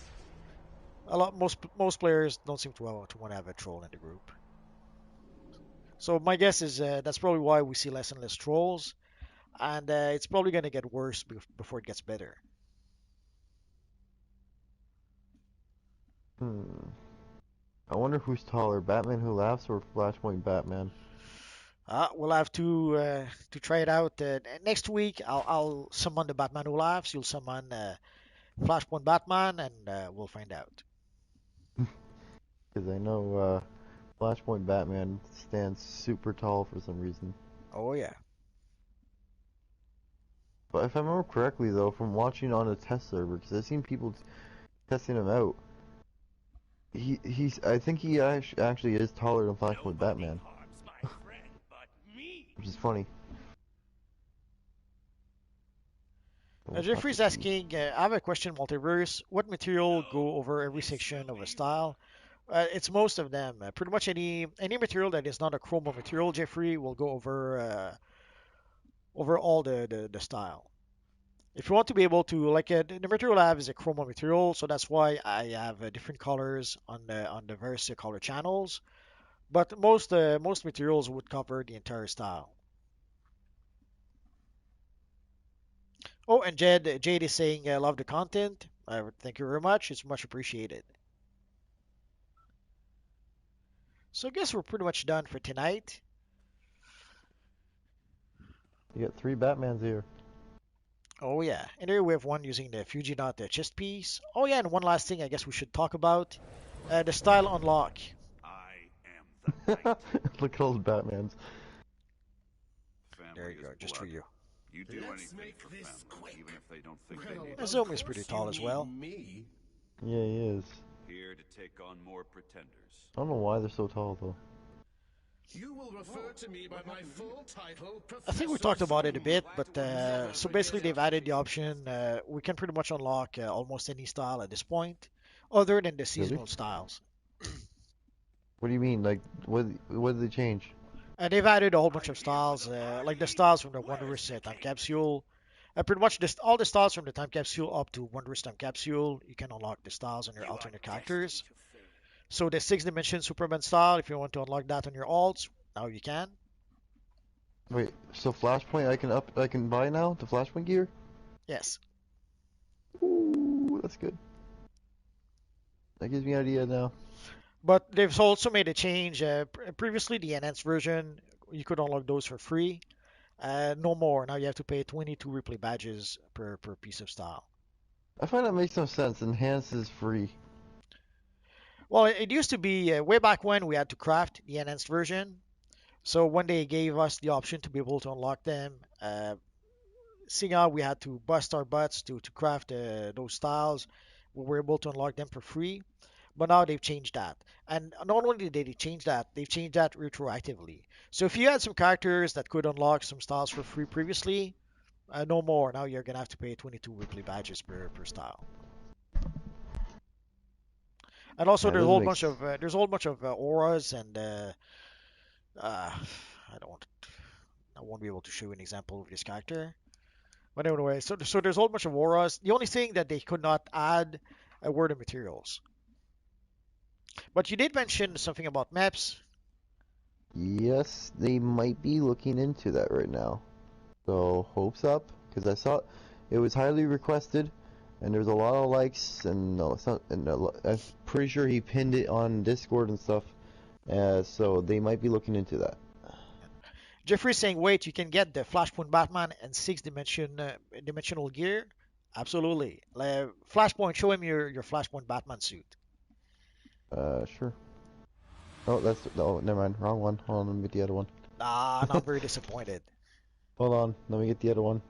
Speaker 1: a lot most players don't seem to want to have a troll in the group. So my guess is that's probably why we see less and less trolls, and it's probably going to get worse before it gets better.
Speaker 12: Hmm. I wonder who's taller, Batman Who Laughs or Flashpoint Batman?
Speaker 1: We'll have to try it out next week. I'll summon the Batman who laughs. You'll summon Flashpoint Batman, and we'll find out.
Speaker 12: Because I know Flashpoint Batman stands super tall for some reason.
Speaker 1: Oh yeah.
Speaker 12: But if I remember correctly, though, from watching on a test server, because I've seen people testing him out, I think he actually is taller than Flashpoint Batman, which is funny.
Speaker 1: Jeffrey's asking, I have a question, Multiverse. What material go over every section of a style? It's most of them. Pretty much any material that is not a chroma material, Jeffrey, will go over all the style. If you want to be able to, like, the material I have is a chroma material, so that's why I have different colors on the various color channels. But most materials would cover the entire style. Oh, and Jade is saying, I love the content. Thank you very much. It's much appreciated. So I guess we're pretty much done for tonight.
Speaker 12: You got 3 Batmans here.
Speaker 1: Oh yeah, and here we have one using the Fujinot chest piece. Oh yeah, and one last thing I guess we should talk about, the style unlock.
Speaker 12: Look at all the Batmans.
Speaker 1: There you go, just for you.
Speaker 2: You do anything for family, even if they don't think they need it.
Speaker 1: Zoom is pretty tall as well.
Speaker 2: Me.
Speaker 12: Yeah, he is.
Speaker 2: Here to take on more pretenders.
Speaker 12: I don't know why they're so tall though.
Speaker 9: You will refer to me by my full title,
Speaker 1: I think we talked about it a bit, but so basically they've added the option, we can pretty much unlock almost any style at this point, other than the seasonal
Speaker 12: Really?
Speaker 1: styles.
Speaker 12: What do you mean? Like, what did they change?
Speaker 1: They've added a whole bunch of styles, like the styles from the Wondrous Time Capsule. Pretty much all the styles from the Time Capsule up to Wondrous Time Capsule, you can unlock the styles on your alternate characters. So the 6 dimension Superman style, if you want to unlock that on your alts, now you can.
Speaker 12: Wait, so Flashpoint I can buy now? The Flashpoint gear?
Speaker 1: Yes.
Speaker 12: Ooh, that's good. That gives me an idea now.
Speaker 1: But they've also made a change. Previously, the enhanced version, you could unlock those for free. No more. Now you have to pay 22 replay badges per piece of style.
Speaker 12: I find that makes no sense. Enhance is free.
Speaker 1: Well, it used to be way back when we had to craft the enhanced version. So when they gave us the option to be able to unlock them, seeing how we had to bust our butts to craft those styles, we were able to unlock them for free. But now they've changed that. And not only did they change that, they've changed that retroactively. So if you had some characters that could unlock some styles for free previously, no more. Now you're gonna have to pay 22 weekly badges per style. And also
Speaker 12: Yeah,
Speaker 1: there's a
Speaker 12: those
Speaker 1: whole
Speaker 12: makes...
Speaker 1: bunch of auras and I don't I won't be able to show you an example of this character. But anyway, so there's a whole bunch of auras. The only thing that they could not add were the materials. But you did mention something about maps.
Speaker 12: Yes, they might be looking into that right now. So, hopes up, because I saw it was highly requested, and there's a lot of likes, and no, it's not, and I'm pretty sure he pinned it on Discord and stuff. So they might be looking into that.
Speaker 1: Jeffrey's saying, wait, you can get the Flashpoint Batman and dimensional gear? Absolutely. Flashpoint, show him your Flashpoint Batman suit.
Speaker 12: Sure. Oh, never mind, wrong one. Hold on, let me get the other one.
Speaker 1: Nah, I'm very disappointed.
Speaker 12: Hold on, let me get the other one.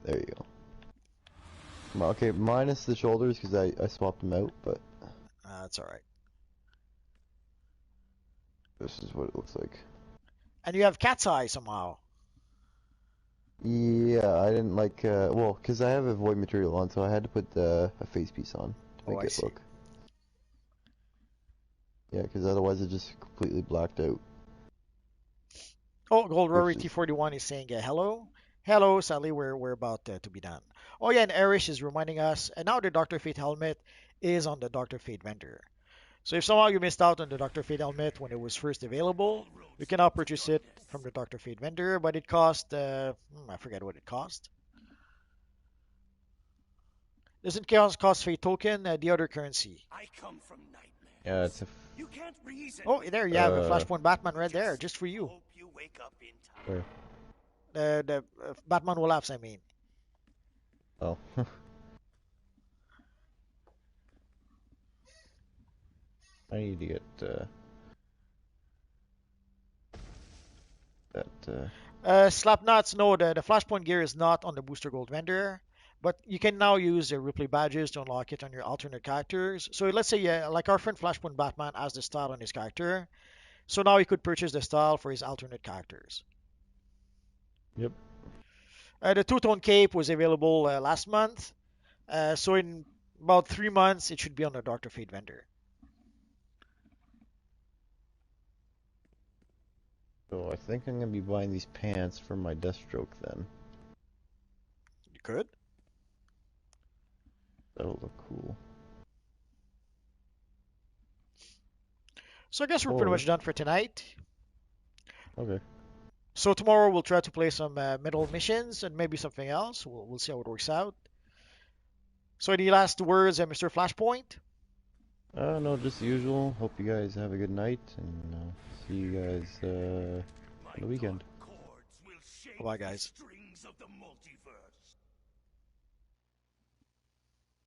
Speaker 12: There you go. Okay, minus the shoulders because I swapped them out, but
Speaker 1: that's alright.
Speaker 12: This is what it looks like.
Speaker 1: And you have cat's eye somehow.
Speaker 12: Yeah, I didn't like, well, because I have a void material on, so I had to put a face piece on to make it look. Yeah, because otherwise it just completely blacked out.
Speaker 1: Oh, Gold Rory T41 is saying hello. Hello, sadly we're about to be done. Oh yeah, and Erish is reminding us, and now the Dr. Fate helmet is on the Dr. Fate vendor. So if somehow you missed out on the Dr. Fate helmet when it was first available, you can now purchase it from the Dr. Fate vendor, but it cost, I forget what it cost. Doesn't cost Fate token, the other currency.
Speaker 9: I come from nightmares.
Speaker 12: Yeah, it's a...
Speaker 9: You can't reason.
Speaker 1: Oh, there you have a Flashpoint Batman right there, just for you.
Speaker 9: Hope you wake up in time.
Speaker 12: Where?
Speaker 1: The Batman will laughs, I mean.
Speaker 12: Oh. I need to get that.
Speaker 1: Slapnuts, no, the Flashpoint gear is not on the Booster Gold vendor, but you can now use the replay badges to unlock it on your alternate characters. So let's say, like our friend Flashpoint Batman has the style on his character, so now he could purchase the style for his alternate characters.
Speaker 12: Yep.
Speaker 1: The two-tone cape was available last month, so in about 3 months it should be on the Dr. Fate vendor.
Speaker 12: So I think I'm gonna be buying these pants for my Deathstroke then.
Speaker 1: You could.
Speaker 12: That'll look cool.
Speaker 1: So I guess we're pretty much done for tonight.
Speaker 12: Okay.
Speaker 1: So tomorrow we'll try to play some middle missions and maybe something else. We'll see how it works out. So any last words, Mr. Flashpoint?
Speaker 12: No, just the usual. Hope you guys have a good night, and see you guys on the weekend.
Speaker 9: Cords will shake
Speaker 1: Bye, guys.
Speaker 9: Strings of the multiverse.